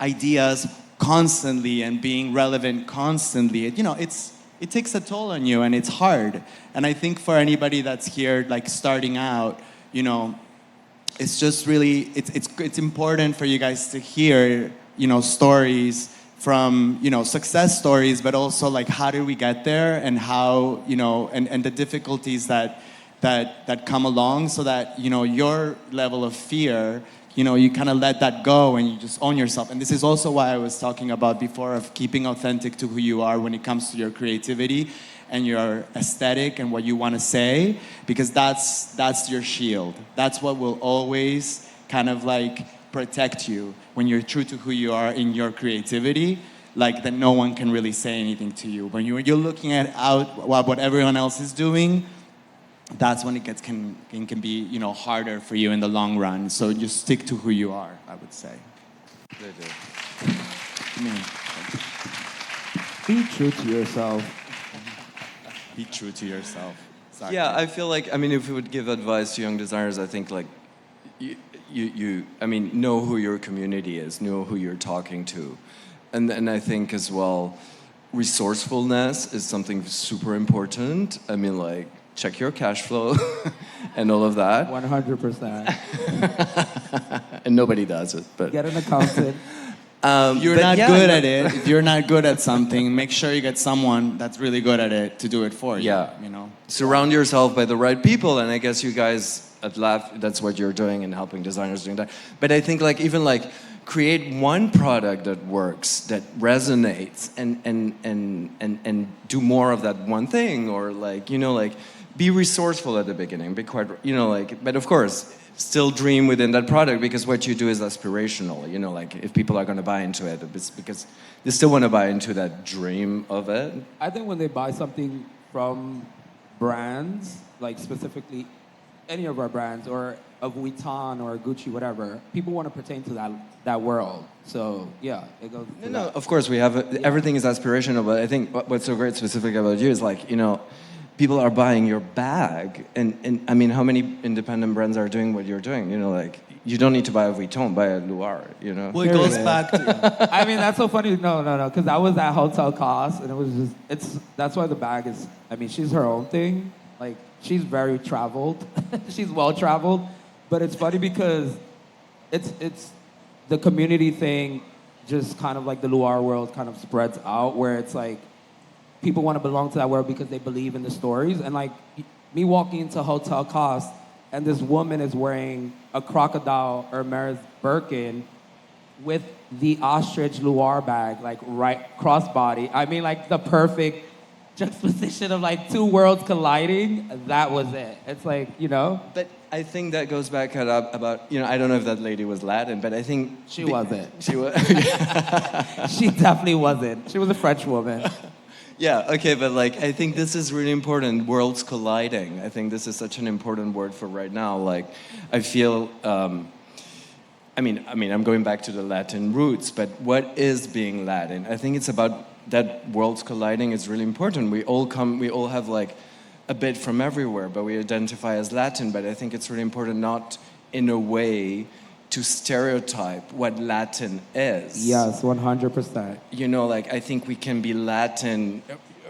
ideas constantly and being relevant constantly. It takes a toll on you and it's hard. And I think for anybody that's here like starting out, it's just really it's important for you guys to hear, stories from, success stories, but also like how did we get there and how, and the difficulties that come along so that, your level of fear, you kind of let that go and you just own yourself. And this is also why I was talking about before of keeping authentic to who you are when it comes to your creativity and your aesthetic and what you want to say, because that's your shield. That's what will always kind of like protect you when you're true to who you are in your creativity, like that no one can really say anything to you. When you're looking at what everyone else is doing, that's when it can be harder for you in the long run. So just stick to who you are, I would say. Be true to yourself. Be true to yourself. Exactly. Yeah, I feel like, if we would give advice to young designers, I think like know who your community is, know who you're talking to. And I think as well, resourcefulness is something super important. Check your cash flow and all of that. 100%. And nobody does it, but get an accountant. You're not good at it. If you're not good at something, make sure you get someone that's really good at it to do it for you. Yeah. Surround yourself by the right people, and I guess you guys at Laugh, that's what you're doing and helping designers doing that. But I think create one product that works, that resonates, and do more of that one thing, or be resourceful at the beginning. Be quite, but of course, still dream within that product, because what you do is aspirational. If people are going to buy into it, it's because they still want to buy into that dream of it. I think when they buy something from brands, like specifically any of our brands, or of Vuitton or Gucci, whatever, people want to pertain to that world. So yeah, it goes. No, of course we have everything is aspirational, but I think what's so great specific about you is people are buying your bag, and how many independent brands are doing what you're doing? You don't need to buy a Vuitton, buy a Luar. Well, it goes back to. That's so funny. No, because I was at Hotel Cost, and it was that's why the bag is. She's her own thing. She's very traveled. She's well traveled, but it's funny because it's the community thing, just kind of like the Luar world kind of spreads out, where it's like people want to belong to that world because they believe in the stories. And me walking into Hotel Cost, and this woman is wearing a crocodile Hermes Birkin with the ostrich Luar bag, right crossbody. The perfect juxtaposition of two worlds colliding. That was it. It's But I think that goes back about I don't know if that lady was Latin, but I think she wasn't. She was. She definitely wasn't. She was a French woman. Yeah, okay, but I think this is really important, worlds colliding. I think this is such an important word for right now. I feel, I'm going back to the Latin roots, but what is being Latin? I think it's about that worlds colliding is really important. We all have a bit from everywhere, but we identify as Latin, but I think it's really important not in a way to stereotype what Latin is. Yes, 100%. I think we can be Latin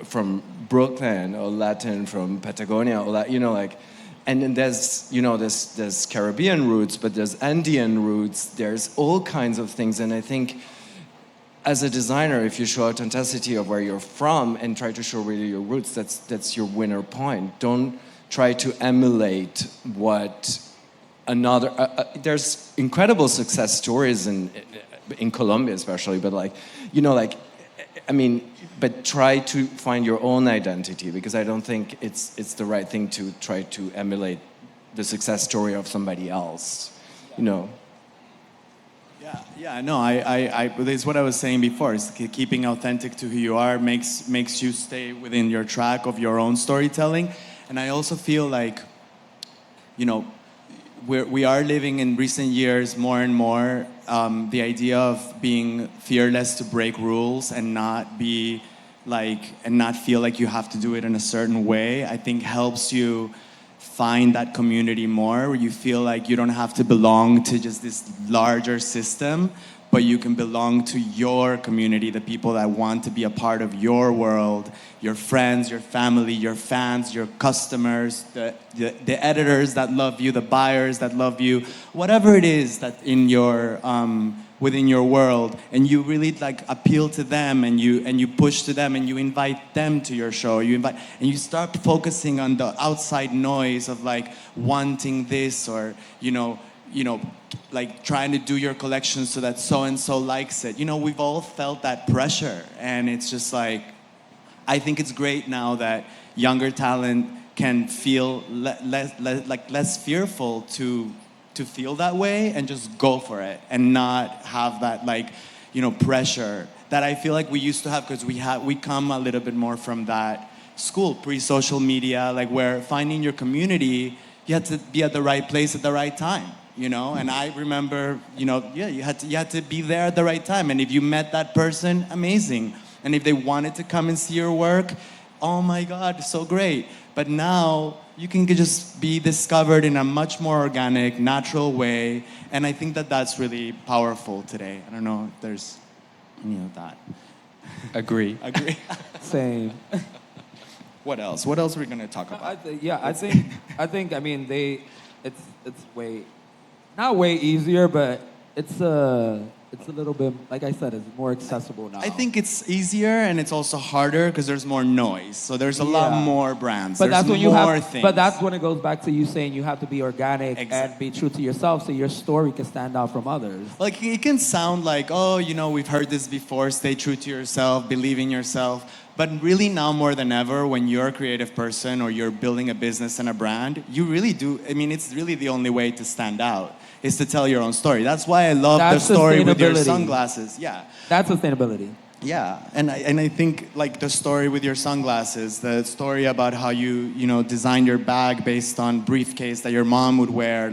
from Brooklyn or Latin from Patagonia, or and then there's there's Caribbean roots, but there's Andean roots. There's all kinds of things, and I think as a designer, if you show authenticity of where you're from and try to show really your roots, that's your winner point. Don't try to emulate what another. There's incredible success stories in Colombia, especially, but but try to find your own identity, because I don't think it's the right thing to try to emulate the success story of somebody else. Yeah, no, it's what I was saying before. It's keeping authentic to who you are makes you stay within your track of your own storytelling. And I also feel like, you know, we are living in recent years more and more the idea of being fearless to break rules and not be and not feel like you have to do it in a certain way, I think helps you find that community more, where you feel like you don't have to belong to just this larger system, but you can belong to your community, the people that want to be a part of your world, your friends, your family, your fans, your customers, the editors that love you, the buyers that love you, whatever it is that in your within your world, and you really appeal to them, and you push to them, and you invite them to your show. And you start focusing on the outside noise of wanting this, or trying to do your collection so that so and so likes it. We've all felt that pressure, and it's just I think it's great now that younger talent can feel less fearful to feel that way and just go for it and not have that pressure that I feel like we used to have, because we come a little bit more from that school, pre-social media, where finding your community, you had to be at the right place at the right time, and I remember, you had to be there at the right time, and if you met that person, amazing, and if they wanted to come and see your work, oh my God, so great. But now you can just be discovered in a much more organic, natural way. And I think that that's really powerful today. I don't know if there's any of that. Agree. Agree. Same. What else? What else are we going to talk about? I think. I mean, it's way, not way easier, but it's a little bit, like I said, it's more accessible now. I think it's easier, and it's also harder because there's more noise. So there's a lot more brands. But there's that's when more things. But that's when it goes back to you saying you have to be organic and be true to yourself, so your story can stand out from others. It can sound like, oh, we've heard this before. Stay true to yourself. Believe in yourself. But really now more than ever, when you're a creative person or you're building a business and a brand, you really do. I mean, it's really the only way to stand out, is to tell your own story. That's why I love the story with your sunglasses. Yeah. That's sustainability. Yeah, and I think the story with your sunglasses, the story about how you designed your bag based on briefcase that your mom would wear.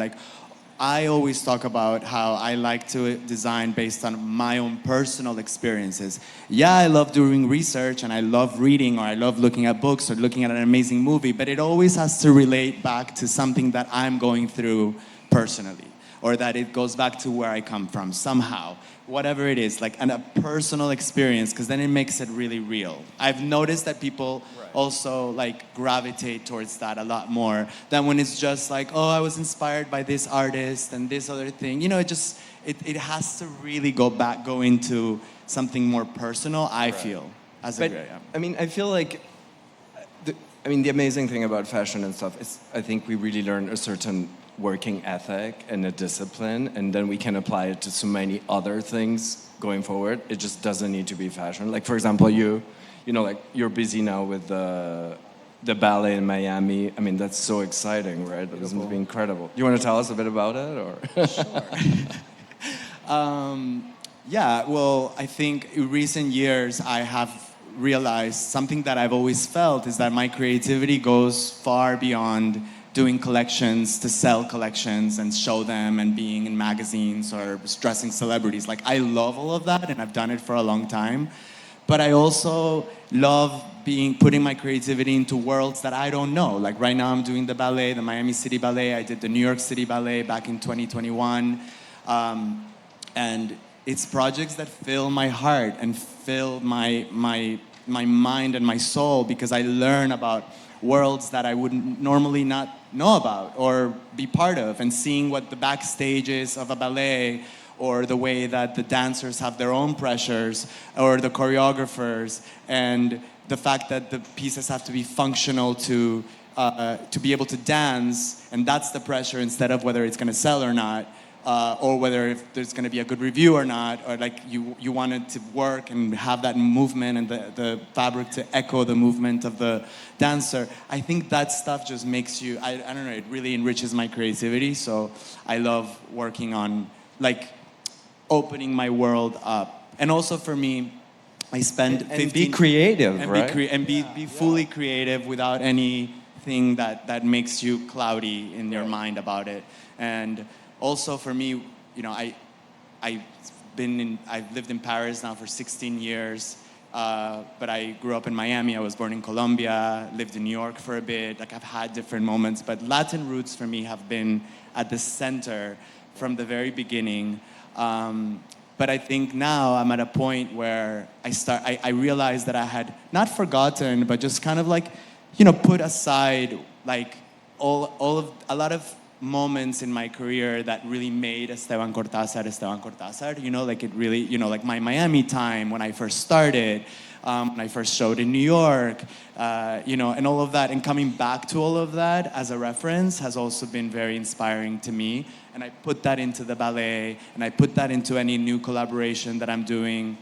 I always talk about how I like to design based on my own personal experiences. Yeah, I love doing research, and I love reading, or I love looking at books or looking at an amazing movie, but it always has to relate back to something that I'm going through personally, or that it goes back to where I come from somehow. Whatever it is, a personal experience, because then it makes it really real. I've noticed that people also gravitate towards that a lot more than when it's just oh, I was inspired by this artist and this other thing. It has to really go into something more personal, I feel. I mean, I feel like, the amazing thing about fashion and stuff is I think we really learn a certain working ethic and a discipline, and then we can apply it to so many other things going forward. It just doesn't need to be fashion. For example, you're busy now with the ballet in Miami. I mean, that's so exciting, right? It's going to be incredible. You want to tell us a bit about it, or? Sure. Yeah, well, I think in recent years I have realized something that I've always felt, is that my creativity goes far beyond doing collections to sell collections and show them and being in magazines or dressing celebrities. I love all of that, and I've done it for a long time. But I also love putting my creativity into worlds that I don't know. Right now I'm doing the ballet, the Miami City Ballet. I did the New York City Ballet back in 2021. And it's projects that fill my heart and fill my mind and my soul, because I learn about worlds that I would normally not know about or be part of, and seeing what the backstage is of a ballet, or the way that the dancers have their own pressures, or the choreographers, and the fact that the pieces have to be functional to be able to dance, and that's the pressure, instead of whether it's going to sell or not. Or whether if there's going to be a good review or not, or you want it to work and have that movement and the fabric to echo the movement of the dancer. I think that stuff just makes you, I don't know, it really enriches my creativity. So I love working on, opening my world up. And also for me, I spend and be creative, and right? be fully creative without anything that makes you cloudy in your mind about it. And also for me, you know, I've lived in Paris now for 16 years, but I grew up in Miami. I was born in Colombia, lived in New York for a bit. Like I've had different moments, but Latin roots for me have been at the center from the very beginning. But I think now I'm at a point where I realized that I had not forgotten, but just kind of like, you know, put aside like a lot of moments in my career that really made Esteban Cortázar, you know, like it really, you know, like my Miami time when I first started, when I first showed in New York, you know, and all of that, and coming back to all of that as a reference has also been very inspiring to me. And I put that into the ballet, and I put that into any new collaboration that I'm doing.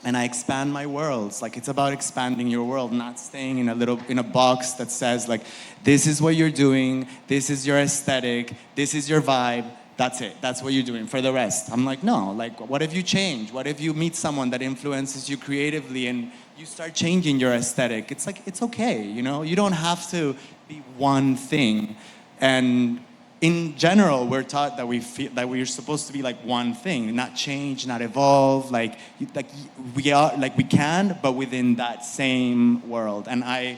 And I expand my worlds. Like it's about expanding your world, not staying in a box that says like, this is what you're doing, this is your aesthetic, this is your vibe. That's it. That's what you're doing for the rest. I'm like, no. Like, what if you change? What if you meet someone that influences you creatively and you start changing your aesthetic? It's like it's okay. You know, you don't have to be one thing. And in general, we're taught that we're supposed to be like one thing, not change, not evolve. Like we can, but within that same world. And I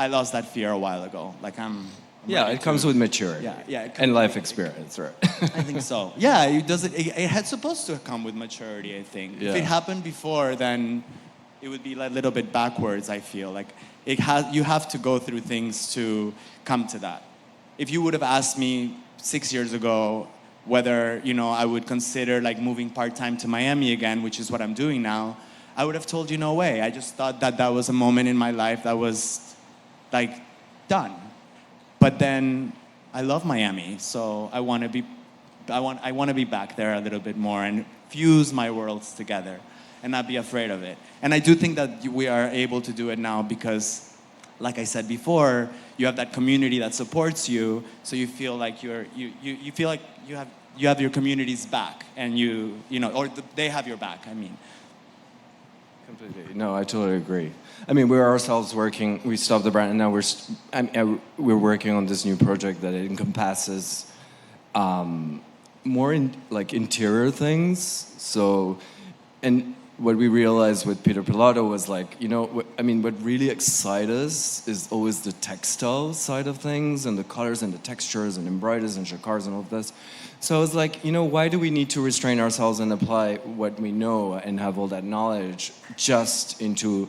lost that fear a while ago. Like yeah, it comes with maturity. Yeah, and life experience, right? I think so. Yeah, it had supposed to come with maturity, I think. Yeah. If it happened before, then it would be like a little bit backwards, I feel. Like you have to go through things to come to that. If you would have asked me 6 years ago whether, you know, I would consider like moving part-time to Miami again, which is what I'm doing now, I would have told you no way. I just thought that was a moment in my life that was like done. But then I love Miami, so I want to be back there a little bit more and fuse my worlds together and not be afraid of it. And I do think that we are able to do it now because, like I said before, you have that community that supports you, so you feel like you feel like you have your community's back, and you know, or they have your back. I mean. Completely. No, I totally agree. I mean, we're ourselves working. We stopped the brand, and now we're working on this new project that encompasses more in like interior things. So, and what we realized with Pilotto was like, you know, what really excites us is always the textile side of things and the colors and the textures and embroideries and jacquards and all of this. So I was like, you know, why do we need to restrain ourselves and apply what we know and have all that knowledge just into,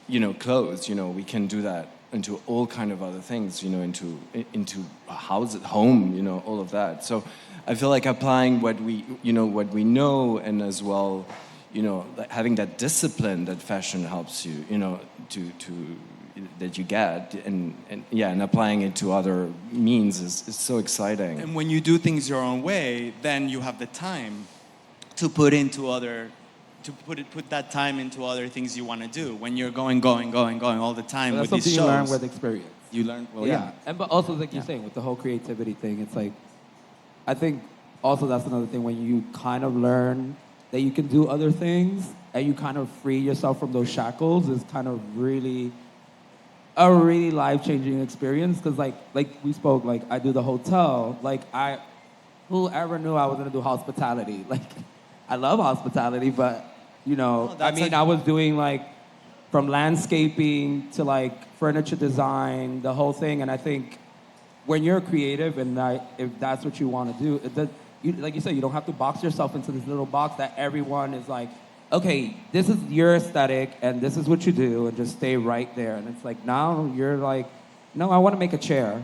you know, clothes? You know, we can do that into all kind of other things, you know, into a house at home, you know, all of that. So I feel like applying what we know, and as well, you know, having that discipline that fashion helps you, you know, to that you get, and applying it to other means is so exciting. And when you do things your own way, then you have the time to put that time into other things you want to do. When you're going all the time Well, with that's these something shows, you learn with experience. You learn, well, yeah. But also, like you're saying, with the whole creativity thing, it's like, I think also that's another thing when you kind of learn that you can do other things and you kind of free yourself from those shackles is kind of really a really life-changing experience. Because like we spoke, like I do the hotel, like who ever knew I was gonna do hospitality? Like I love hospitality, but you know, I was doing like from landscaping to like furniture design, the whole thing. And I think when you're creative and if that's what you want to do, like you said, you don't have to box yourself into this little box that everyone is like, okay, this is your aesthetic and this is what you do, and just stay right there. And it's like, now you're like, no, I want to make a chair.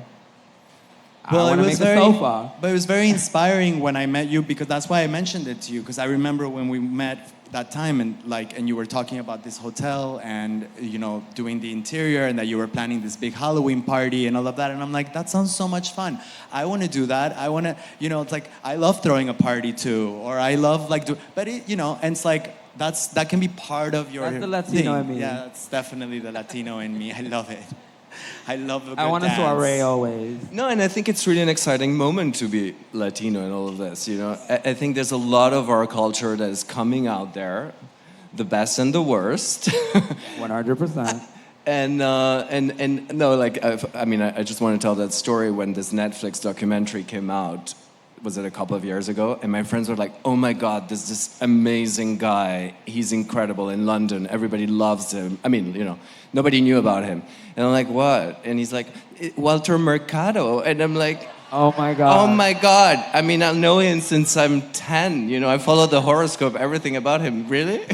Well, I want to make a sofa. But it was very inspiring when I met you, because that's why I mentioned it to you, because I remember when we met that time and you were talking about this hotel and, you know, doing the interior, and that you were planning this big Halloween party and all of that. And I'm like, that sounds so much fun. I want to do that. I want to, you know, it's like, I love throwing a party too, or I love like, but it, you know, and it's like, that can be part of your That's the Latino thing. in me. Yeah, that's definitely the Latino in me. I love it. I love a good I want a dance. soiree always. No, and I think it's really an exciting moment to be Latino in all of this. You know, I think there's a lot of our culture that is coming out there, the best and the worst. 100%. And no, like I just want to tell that story when this Netflix documentary came out. Was it a couple of years ago? And my friends were like, "Oh my God, there's this amazing guy. He's incredible in London. Everybody loves him." I mean, you know, nobody knew about him. And I'm like, "What?" And he's like, "Walter Mercado." And I'm like, Oh my God. "Oh my God. I mean, I know him since I'm 10. You know, I follow the horoscope, everything about him. Really?"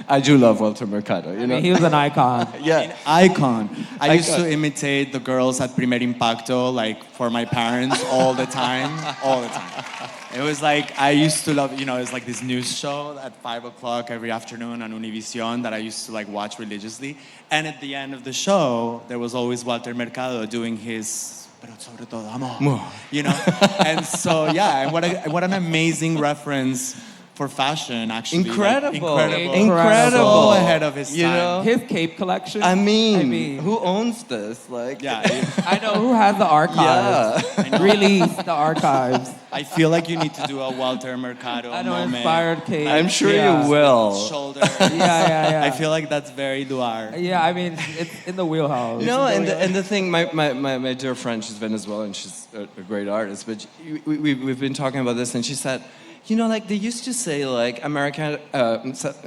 I do love Walter Mercado, you know. I mean, he was an icon. Yeah. Icon. I used to imitate the girls at Primer Impacto, like for my parents, all the time. All the time. It was like, I used to love, you know, it's like this news show at 5 o'clock every afternoon on Univision that I used to like watch religiously. And at the end of the show, there was always Walter Mercado doing his pero sobre todo amor, you know? And so, yeah, and what an amazing reference for fashion, actually. Incredible. Like, Incredible. So ahead of his You time. know? His cape collection. I mean, who owns this? Like, Yeah, I know who has the archives. Yeah. Release the archives. I feel like you need to do a Walter Mercado I know, moment. inspired cape. I'm sure Yeah. you will. Shoulder. Yeah. I feel like that's very Luar. Yeah, I mean, it's in the wheelhouse. No, and the thing, my dear friend, she's Venezuelan, she's a great artist, but we've been talking about this, and she said, you know, like they used to say, like America,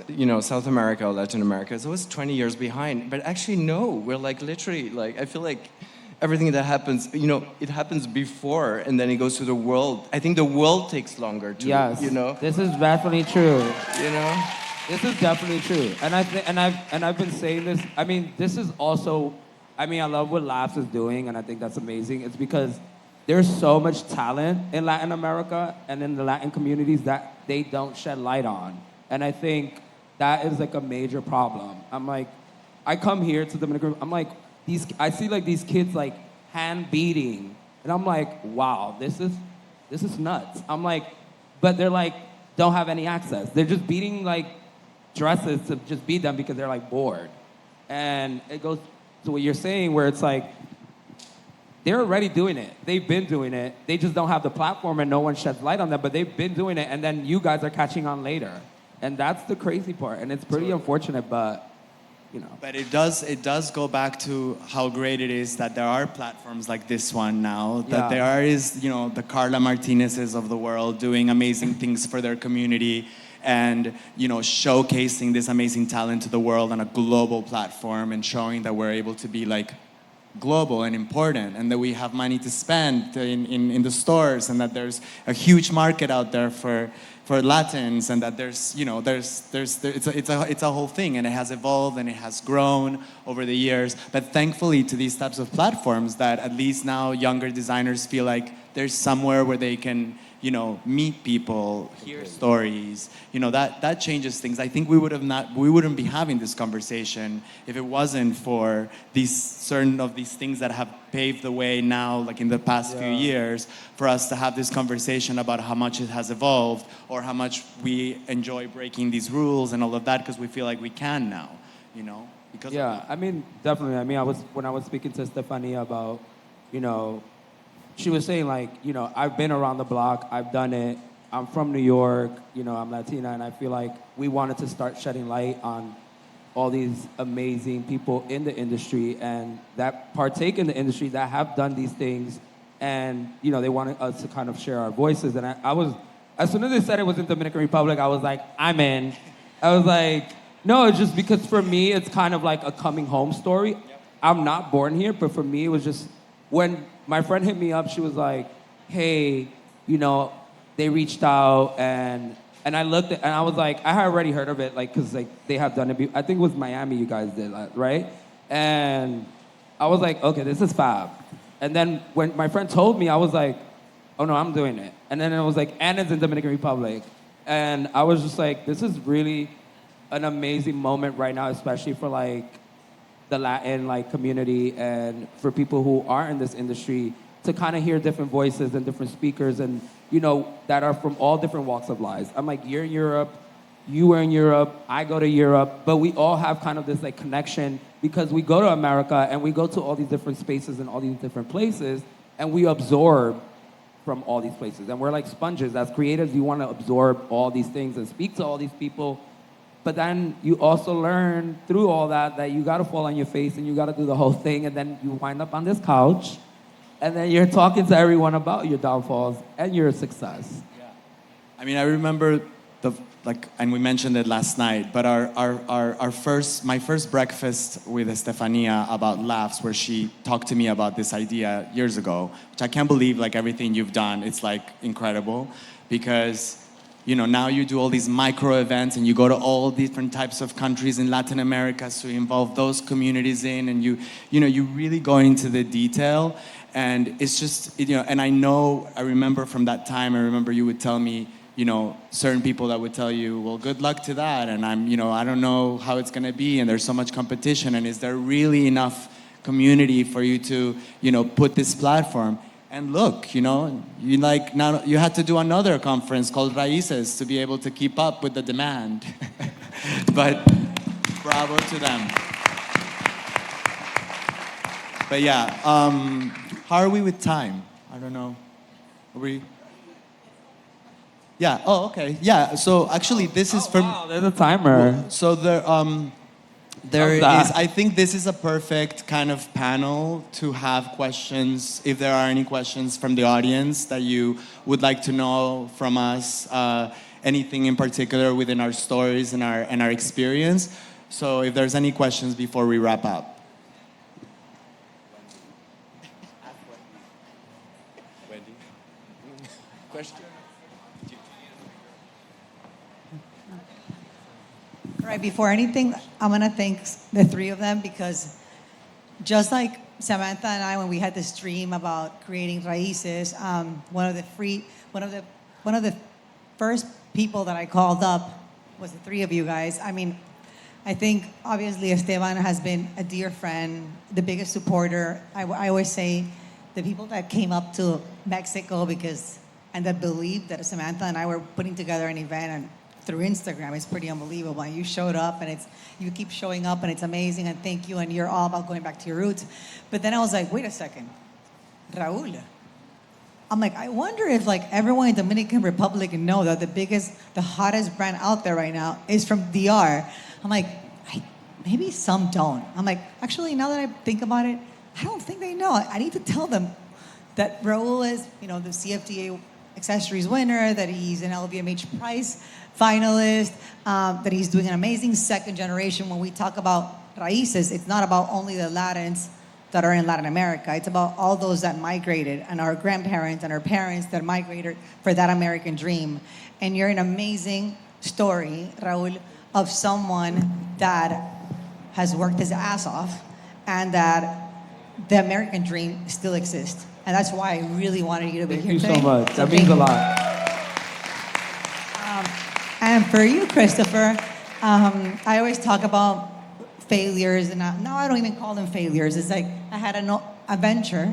you know, South America or Latin America is always 20 years behind, but actually no, we're like literally, like I feel like everything that happens, you know, it happens before, and then it goes to the world. I think the world takes longer to, Yes, you know, this is definitely true. you know. This is definitely true, and I've been saying this. I mean, this is also, I mean, I love what Labs is doing, and I think that's amazing. It's because there's so much talent in Latin America and in the Latin communities that they don't shed light on, and I think that is like a major problem. I'm like, I come here to Dominican, I'm like, I see like these kids like hand beating, and I'm like, wow, this is nuts. I'm like, but they're like, don't have any access. They're just beating like dresses to just beat them because they're like bored. And it goes to what you're saying where it's like, they're already doing it. They've been doing it. They just don't have the platform and no one sheds light on them, but they've been doing it and then you guys are catching on later. And that's the crazy part. And it's pretty unfortunate, but you know. But it does go back to how great it is that there are platforms like this one now, that there is, you know, the Carla Martinez's of the world doing amazing things for their community and, you know, showcasing this amazing talent to the world on a global platform and showing that we're able to be like global and important and that we have money to spend in the stores and that there's a huge market out there for Latins and that there's, you know, it's a whole thing and it has evolved and it has grown over the years. But thankfully to these types of platforms that at least now younger designers feel like there's somewhere where they can, you know, meet people, hear stories, you know, that changes things. I think we wouldn't be having this conversation if it wasn't for these certain of these things that have paved the way now, like in the past few years, for us to have this conversation about how much it has evolved or how much we enjoy breaking these rules and all of that because we feel like we can now, you know, because I mean, definitely. I mean, when I was speaking to Stefania about, you know, she was saying like, you know, I've been around the block, I've done it, I'm from New York, you know, I'm Latina, and I feel like we wanted to start shedding light on all these amazing people in the industry and that partake in the industry that have done these things and, you know, they wanted us to kind of share our voices. And I was, as soon as they said it was in Dominican Republic, I was like, I'm in. I was like, no, it's just because for me, it's kind of like a coming home story. I'm not born here, but for me, it was just, when my friend hit me up, she was like, hey, you know, they reached out and I looked at, and I was like, I had already heard of it, like, cause like they have done it. I think it was Miami you guys did, right? And I was like, okay, this is fab. And then when my friend told me, I was like, oh no, I'm doing it. And then it was like, and it's in Dominican Republic. And I was just like, this is really an amazing moment right now, especially for like the Latin like community and for people who aren't in this industry to kind of hear different voices and different speakers and, you know, that are from all different walks of life. I'm like, you're in Europe, you were in Europe, I go to Europe, but we all have kind of this like connection because we go to America and we go to all these different spaces and all these different places and we absorb from all these places. And we're like sponges. As creatives, you want to absorb all these things and speak to all these people. But then you also learn through all that you got to fall on your face and you got to do the whole thing. And then you wind up on this couch and then you're talking to everyone about your downfalls and your success. Yeah. I mean, I remember and we mentioned it last night, but my first breakfast with Estefania about laughs, where she talked to me about this idea years ago, which I can't believe, like everything you've done, it's like incredible, because now you do all these micro events and you go to all different types of countries in Latin America, so you involve those communities in, and you really go into the detail, and it's just, and I remember from that time, I remember you would tell me, certain people that would tell you, well, good luck to that, and I don't know how it's gonna be, and there's so much competition, and is there really enough community for you to, put this platform? And look, you had to do another conference called Raíces to be able to keep up with the demand. But bravo to them. But yeah, how are we with time? I don't know. Are we? Yeah, oh, okay. Yeah, so actually this is from... Wow, there's a timer. So there is, I think this is a perfect kind of panel to have questions, if there are any questions from the audience that you would like to know from us, anything in particular within our stories and our experience. So if there's any questions before we wrap up. Wendy? Question? Right, before anything, I'm gonna thank the three of them, because just like Samantha and I, when we had this dream about creating Raíces, one of the first people that I called up was the three of you guys. I mean, I think obviously Esteban has been a dear friend, the biggest supporter. I always say the people that came up to Mexico and that believed that Samantha and I were putting together an event, and through Instagram, it's pretty unbelievable. And you showed up, and you keep showing up, and it's amazing, and thank you, and you're all about going back to your roots. But then I was like, wait a second, Raul. I'm like, I wonder if everyone in Dominican Republic know that the hottest brand out there right now is from DR. I'm like, maybe some don't. I'm like, actually, now that I think about it, I don't think they know. I need to tell them that Raul is, the CFDA accessories winner, that he's an LVMH prize finalist, that he's doing an amazing second generation. When we talk about Raíces, it's not about only the Latins that are in Latin America. It's about all those that migrated, and our grandparents and our parents that migrated for that American dream. And you're an amazing story, Raul, of someone that has worked his ass off, and that the American dream still exists. And that's why I really wanted you to be here today. Thank you so much. That means a lot. And for you, Christopher, I always talk about failures, and now I don't even call them failures. It's like I had a venture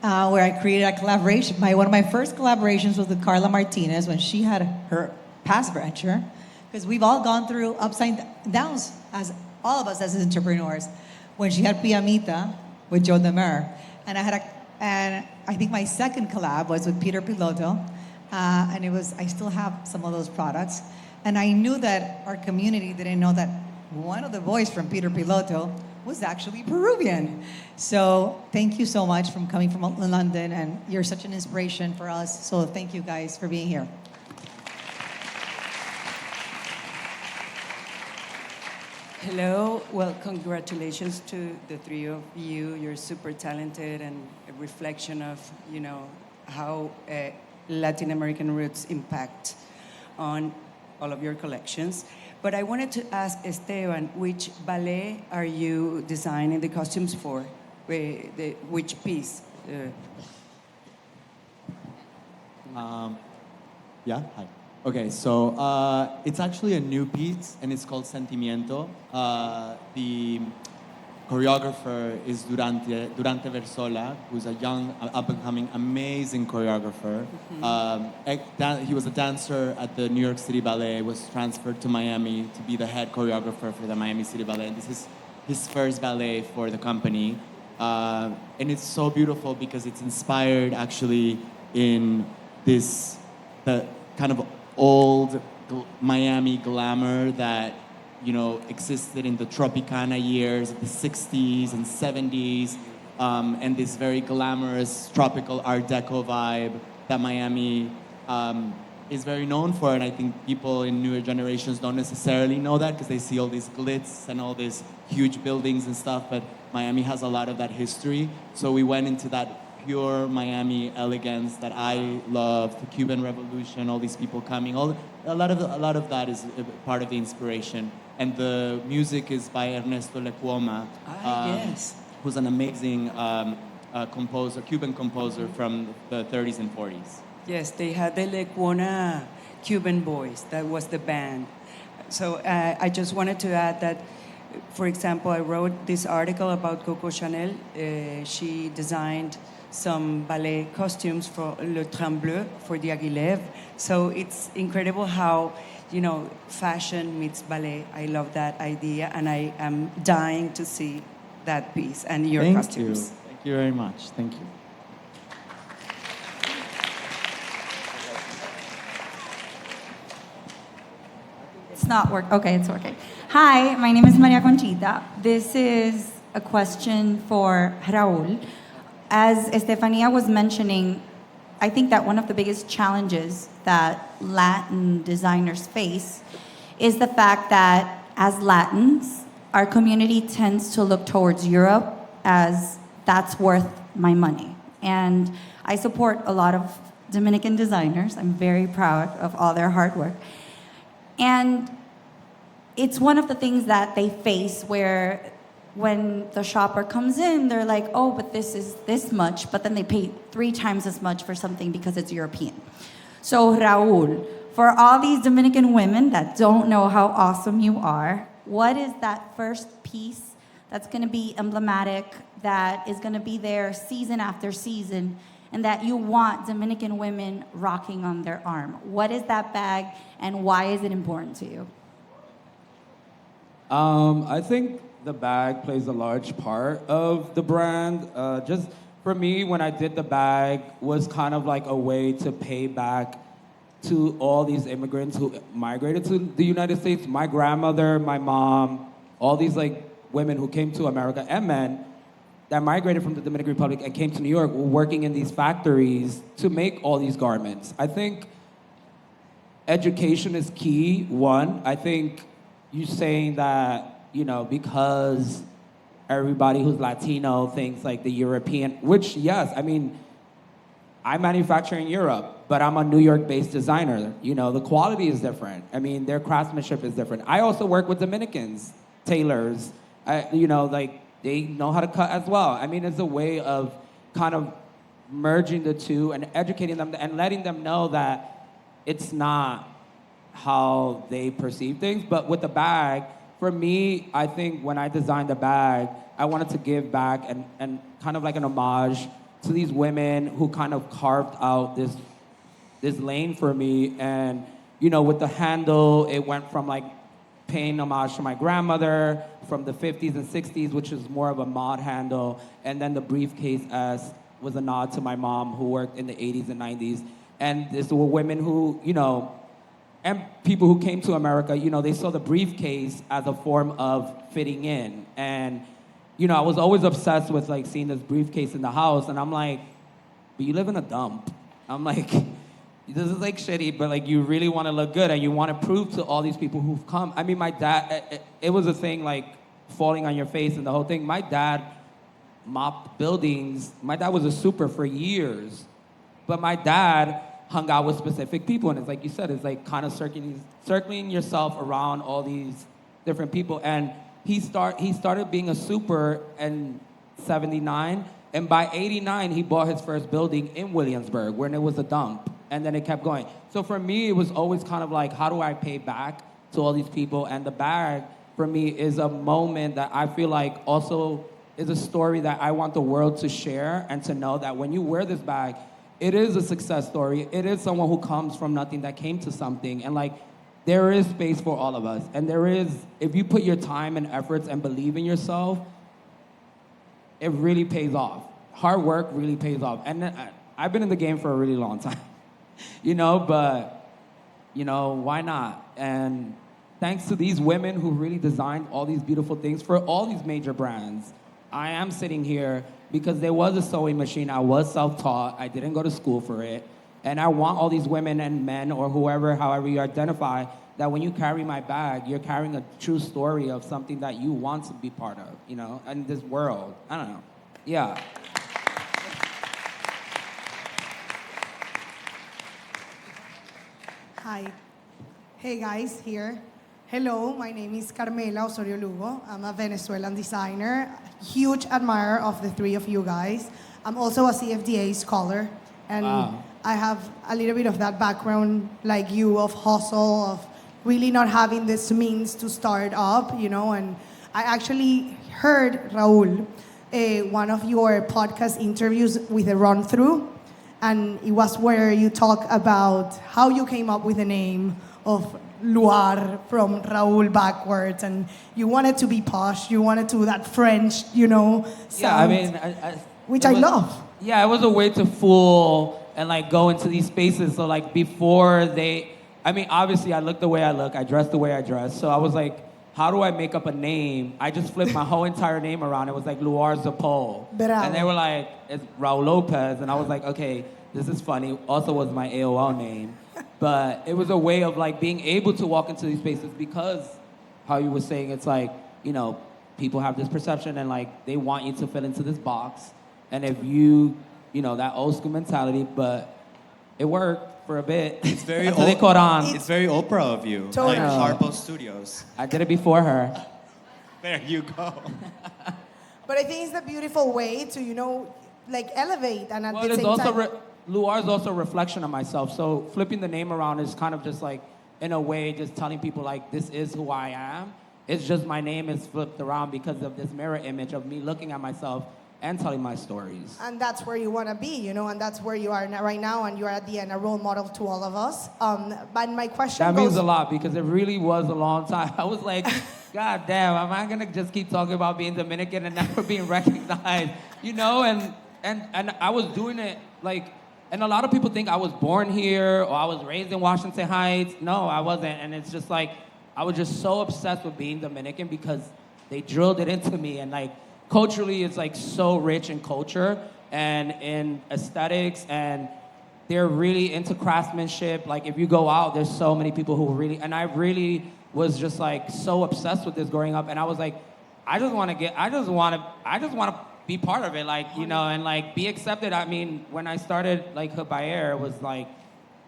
where I created a collaboration. One of my first collaborations was with Carla Martinez when she had her past venture, because we've all gone through upside downs, as all of us as entrepreneurs. When she had Piamita with Joe Demer, and I think my second collab was with Peter Pilotto, and I still have some of those products. And I knew that our community didn't know that one of the boys from Peter Pilotto was actually Peruvian. So thank you so much for coming from London, and you're such an inspiration for us. So thank you guys for being here. Hello, well, congratulations to the three of you. You're super talented, and a reflection of, how Latin American roots impact on all of your collections. But I wanted to ask Esteban, which ballet are you designing the costumes for? Which piece? Yeah, hi. Okay, so it's actually a new piece, and it's called Sentimiento. The choreographer is Durante Versola, who's a young, up-and-coming, amazing choreographer. He was a dancer at the New York City Ballet, was transferred to Miami to be the head choreographer for the Miami City Ballet. And this is his first ballet for the company. And it's so beautiful because it's inspired actually in the kind of old Miami glamour that existed in the Tropicana years of the 60s and 70s, and this very glamorous tropical Art Deco vibe that Miami is very known for. And I think people in newer generations don't necessarily know that because they see all these glitz and all these huge buildings and stuff, but Miami has a lot of that history. So we went into that pure Miami elegance that I love, the Cuban Revolution, all these people coming. A lot of that is part of the inspiration. And the music is by Ernesto Lecuoma, Yes. who's an amazing composer, Cuban composer from the 30s and 40s. Yes, they had the Lecuona Cuban Boys. That was the band. So I just wanted to add that, for example, I wrote this article about Coco Chanel. She designed some ballet costumes for Le Trembleu, for the Aguilève. So it's incredible how, fashion meets ballet. I love that idea, and I am dying to see that piece and your costumes. Thank you very much. Thank you. It's not working. Okay, it's working. Hi, my name is Maria Conchita. This is a question for Raul. As Estefania was mentioning, I think that one of the biggest challenges that Latin designers face is the fact that as Latins, our community tends to look towards Europe as that's worth my money. And I support a lot of Dominican designers. I'm very proud of all their hard work. And it's one of the things that they face where when the shopper comes in, they're like, oh, but this is this much, but then they pay 3 times as much for something because it's European. So Raul, for all these Dominican women that don't know how awesome you are, what is that first piece that's gonna be emblematic, that is gonna be there season after season, and that you want Dominican women rocking on their arm? What is that bag, and why is it important to you? I think the bag plays a large part of the brand. Just for me, when I did the bag, was kind of like a way to pay back to all these immigrants who migrated to the United States. My grandmother, my mom, all these women who came to America, and men that migrated from the Dominican Republic and came to New York, were working in these factories to make all these garments. I think education is key, one. I think you saying that, because everybody who's Latino thinks like the European, which, yes, I mean, I manufacture in Europe, but I'm a New York-based designer. The quality is different. I mean, their craftsmanship is different. I also work with Dominicans, tailors, they know how to cut as well. I mean, it's a way of kind of merging the two and educating them and letting them know that it's not how they perceive things. But with the bag, for me, I think when I designed the bag, I wanted to give back and kind of like an homage to these women who kind of carved out this lane for me. And, with the handle, it went from paying homage to my grandmother from the 50s and 60s, which is more of a mod handle. And then the briefcase was a nod to my mom who worked in the 80s and 90s. And these were women who, and people who came to America, they saw the briefcase as a form of fitting in. And, I was always obsessed with seeing this briefcase in the house. And I'm like, but you live in a dump. I'm like, this is shitty, but you really want to look good and you want to prove to all these people who've come. I mean, my dad, it was a thing falling on your face and the whole thing. My dad mopped buildings. My dad was a super for years, but my dad hung out with specific people. And it's like you said, it's kind of circling yourself around all these different people. And he started being a super in 79. And by 89, he bought his first building in Williamsburg when it was a dump. And then it kept going. So for me, it was always kind of how do I pay back to all these people? And the bag for me is a moment that I feel like also is a story that I want the world to share and to know that when you wear this bag, it is a success story. It is someone who comes from nothing that came to something. And like, there is space for all of us. And there is, if you put your time and efforts and believe in yourself, it really pays off. Hard work really pays off. And I've been in the game for a really long time, but, why not? And thanks to these women who really designed all these beautiful things for all these major brands, I am sitting here because there was a sewing machine. I was self-taught. I didn't go to school for it. And I want all these women and men or whoever, however you identify, that when you carry my bag, you're carrying a true story of something that you want to be part of, in this world. I don't know. Yeah. Hi. Hey guys, here. Hello, my name is Carmela Osorio Lugo. I'm a Venezuelan designer, huge admirer of the three of you guys. I'm also a CFDA scholar, and Wow. I have a little bit of that background like you of hustle, of really not having this means to start up, and I actually heard, Raul, one of your podcast interviews with a run-through, and it was where you talk about how you came up with the name of Luar from Raul backwards, and you wanted to be posh, you wanted to that French, sound, Yeah, I mean, which it I was- love. Yeah, it was a way to fool and like go into these spaces. So like before obviously I look the way I look, I dress the way I dress. So I was like, how do I make up a name? I just flipped my whole entire name around. It was like Luar Zapol. Bravo. And they were like, it's Raul López. And I was like, okay, this is funny. Also was my AOL name. But it was a way of like being able to walk into these spaces because how you were saying, it's like, people have this perception and like they want you to fit into this box. And if that old school mentality, but it worked for a bit. It's very Until they caught on. It's very Oprah of you. Totally. Like Harpo Studios. I did it before her. There you go. But I think it's a beautiful way to, elevate and at Well, the it's same also time... Luar is also a reflection of myself. So flipping the name around is kind of just like, in a way, just telling people like, this is who I am. It's just my name is flipped around because of this mirror image of me looking at myself and telling my stories. And that's where you want to be, and that's where you are right now, and you're at the end a role model to all of us. But my question That goes... means a lot because it really was a long time. I was like, God damn, am I gonna just keep talking about being Dominican and never being recognized? And I was doing it like, and a lot of people think I was born here or I was raised in Washington Heights. No, I wasn't. And it's just like, I was just so obsessed with being Dominican because they drilled it into me. And like, culturally, it's like so rich in culture and in aesthetics, and they're really into craftsmanship. Like if you go out, there's so many people who really, and I really was just like so obsessed with this growing up. And I was like, I just want to be part of it, and like be accepted. I mean, when I started like Caballero, it was like,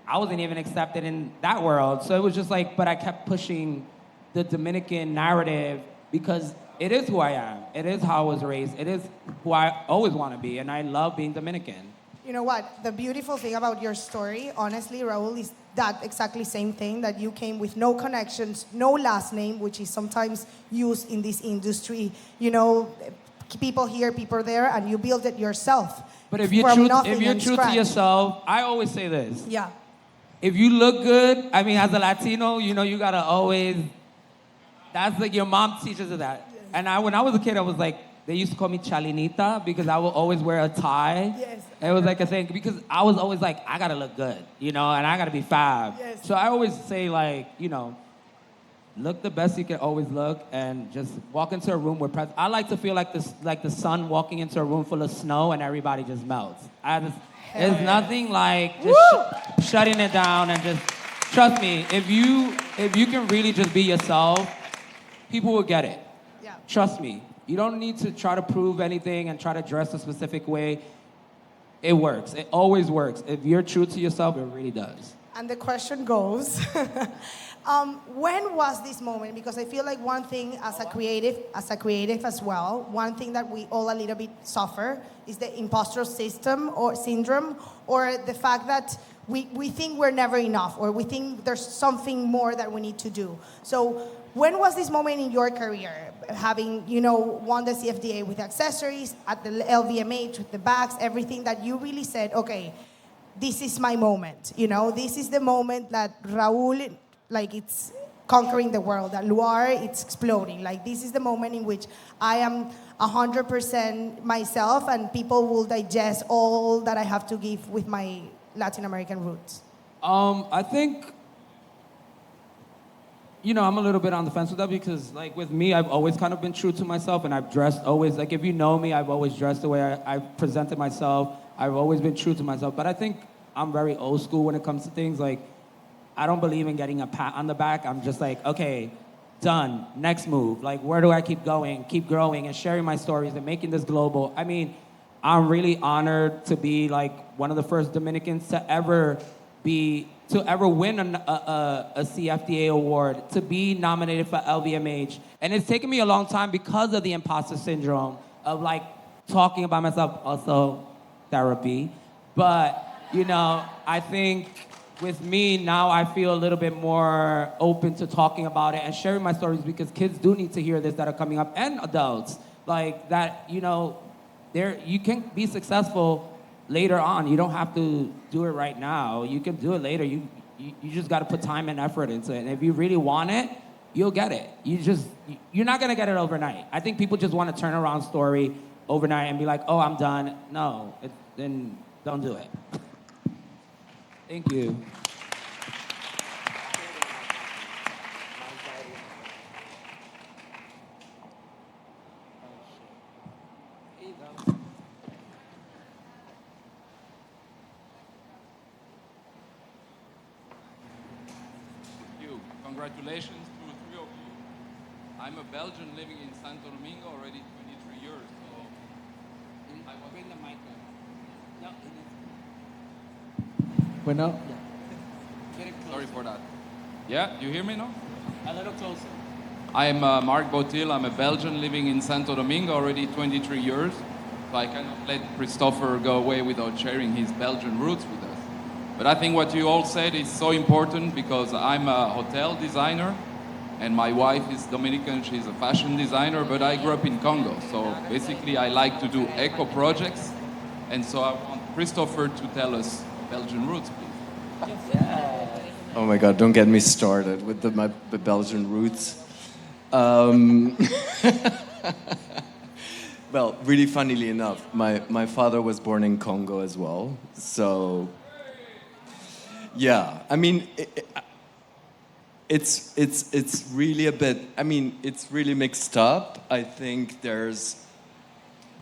I wasn't even accepted in that world. So it was just like, but I kept pushing the Dominican narrative because it is who I am. It is how I was raised. It is who I always want to be. And I love being Dominican. You know what? The beautiful thing about your story, honestly, Raul, is that exactly same thing, that you came with no connections, no last name, which is sometimes used in this industry. People here, people there, and you build it yourself. But if you're from true, nothing if you're and true to scratch. yourself, I always say this. Yeah. If you look good, I mean, as a Latino, you gotta always, that's like your mom teaches you that. And when I was a kid, I was like, they used to call me Chalinita because I would always wear a tie. Yes. It was like a thing because I was always like, I gotta look good, and I gotta be fab. Yes. So I always say like, look the best you can always look and just walk into a room where I like to feel like the sun walking into a room full of snow and everybody just melts. There's nothing like just shutting it down and just, trust me, if you can really just be yourself, people will get it. Yeah. Trust me. You don't need to try to prove anything and try to dress a specific way. It works. It always works. If you're true to yourself, it really does. And the question goes, when was this moment? Because I feel like one thing as a creative as well, one thing that we all a little bit suffer is the imposter system or syndrome, or the fact that we think we're never enough, or we think there's something more that we need to do. So when was this moment in your career, having, won the CFDA with accessories, at the LVMH with the bags, everything, that you really said, okay, this is my moment, this is the moment that Raul, like, it's conquering the world, that Luar, it's exploding. Like, this is the moment in which I am 100% myself, and people will digest all that I have to give with my Latin American roots. I think, I'm a little bit on the fence with that, because, like, with me, I've always kind of been true to myself, and I've dressed always, like, if you know me, I've always dressed the way I've presented myself. I've always been true to myself. But I think I'm very old school when it comes to things. Like, I don't believe in getting a pat on the back. I'm just like, okay, done, next move. Like, where do I keep going, keep growing, and sharing my stories and making this global? I mean, I'm really honored to be, like, one of the first Dominicans to ever win a CFDA award, to be nominated for LVMH. And it's taken me a long time because of the imposter syndrome of, like, talking about myself, also therapy. But, I think with me now, I feel a little bit more open to talking about it and sharing my stories, because kids do need to hear this that are coming up, and adults, like, that, you can be successful later on. You don't have to do it right now. You can do it later. You just got to put time and effort into it. And if you really want it, you'll get it. You're not going to get it overnight. I think people just want a turnaround story overnight and be like, oh, I'm done. No, then don't do it. Thank you. Congratulations to the three of you. I'm a Belgian living in Santo Domingo already 23 years. So I was in the mic. Bueno. Sorry for that. Yeah, you hear me now? A little closer. I'm Marc Botil. I'm a Belgian living in Santo Domingo already 23 years. So I cannot let Christopher go away without sharing his Belgian roots with us. But I think what you all said is so important, because I'm a hotel designer and my wife is Dominican. She's a fashion designer, but I grew up in Congo. So basically I like to do eco projects. And so I want Christopher to tell us Belgian roots, please. Oh my God, don't get me started with the Belgian roots. Well, really funnily enough, my father was born in Congo as well. So, yeah, I mean, it's really a bit, I mean, it's really mixed up. I think there's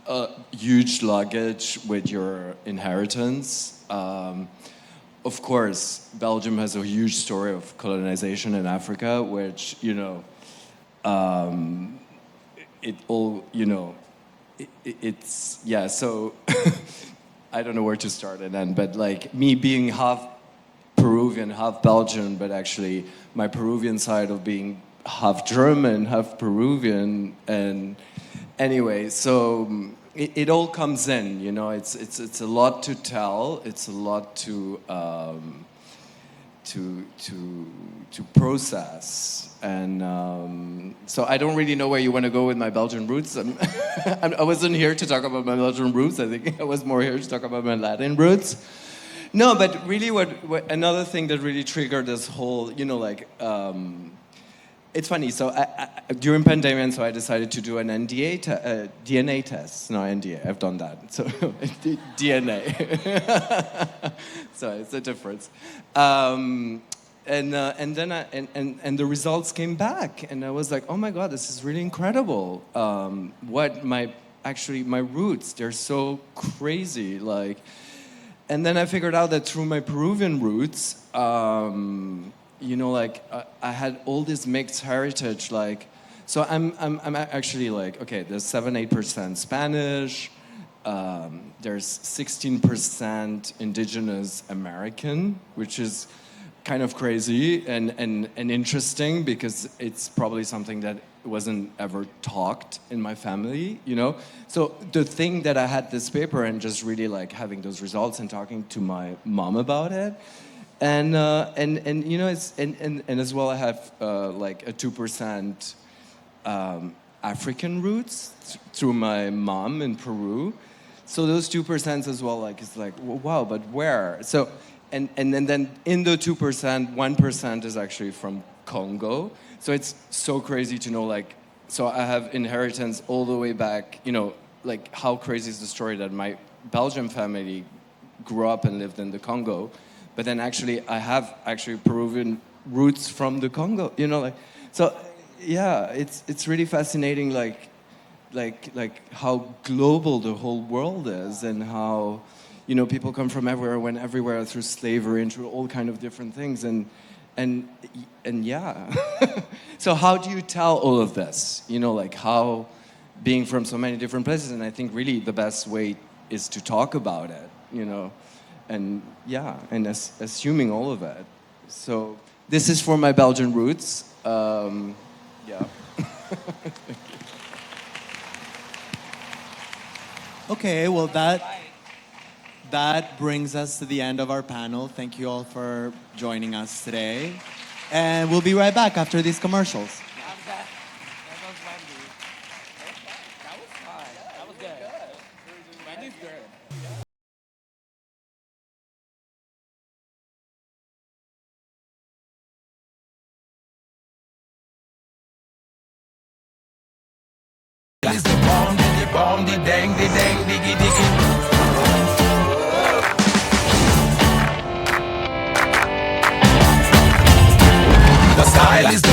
a huge luggage with your inheritance. Of course, Belgium has a huge story of colonization in Africa, which, it all, it's, yeah, so I don't know where to start and end, but like me being half Peruvian, half Belgian, but actually my Peruvian side of being half German, half Peruvian, and anyway, so it all comes in, it's a lot to tell, it's a lot to process, and so I don't really know where you want to go with my Belgian roots. I wasn't here to talk about my Belgian roots. I think I was more here to talk about my Latin roots. No, but really, what another thing that really triggered this whole, it's funny. So during pandemic, so I decided to do an DNA test. No, NDA. I've done that. So DNA. So it's a difference. And then and the results came back, and I was like, oh my God, this is really incredible. What my roots, they're so crazy, like. And then I figured out that through my Peruvian roots, I had all this mixed heritage, like, so I'm actually like, okay, there's 7-8% Spanish, there's 16% indigenous American, which is kind of crazy and interesting because it's probably something that wasn't ever talked in my family, you know? So the thing that I had this paper and just really like having those results and talking to my mom about it, and you know, it's and as well I have like a 2% African roots through my mom in Peru. So those 2% as well, like it's like wow, but where? So and then in the 2%, 1% is actually from Congo. So it's so crazy to know, like, so I have inheritance all the way back, you know, like how crazy is the story that my Belgian family grew up and lived in the Congo, but then actually I have actually Peruvian roots from the Congo, you know, like, so yeah, it's really fascinating, like how global the whole world is and how, you know, people come from everywhere, went everywhere through slavery and through all kind of different things and yeah. So how do you tell all of this? You know, like how being from so many different places, and I think really the best way is to talk about it, you know, and yeah, and assuming all of it. So this is for my Belgian roots. Yeah. Okay, well that brings us to the end of our panel. Thank you all for joining us today. And we'll be right back after these commercials. The style is the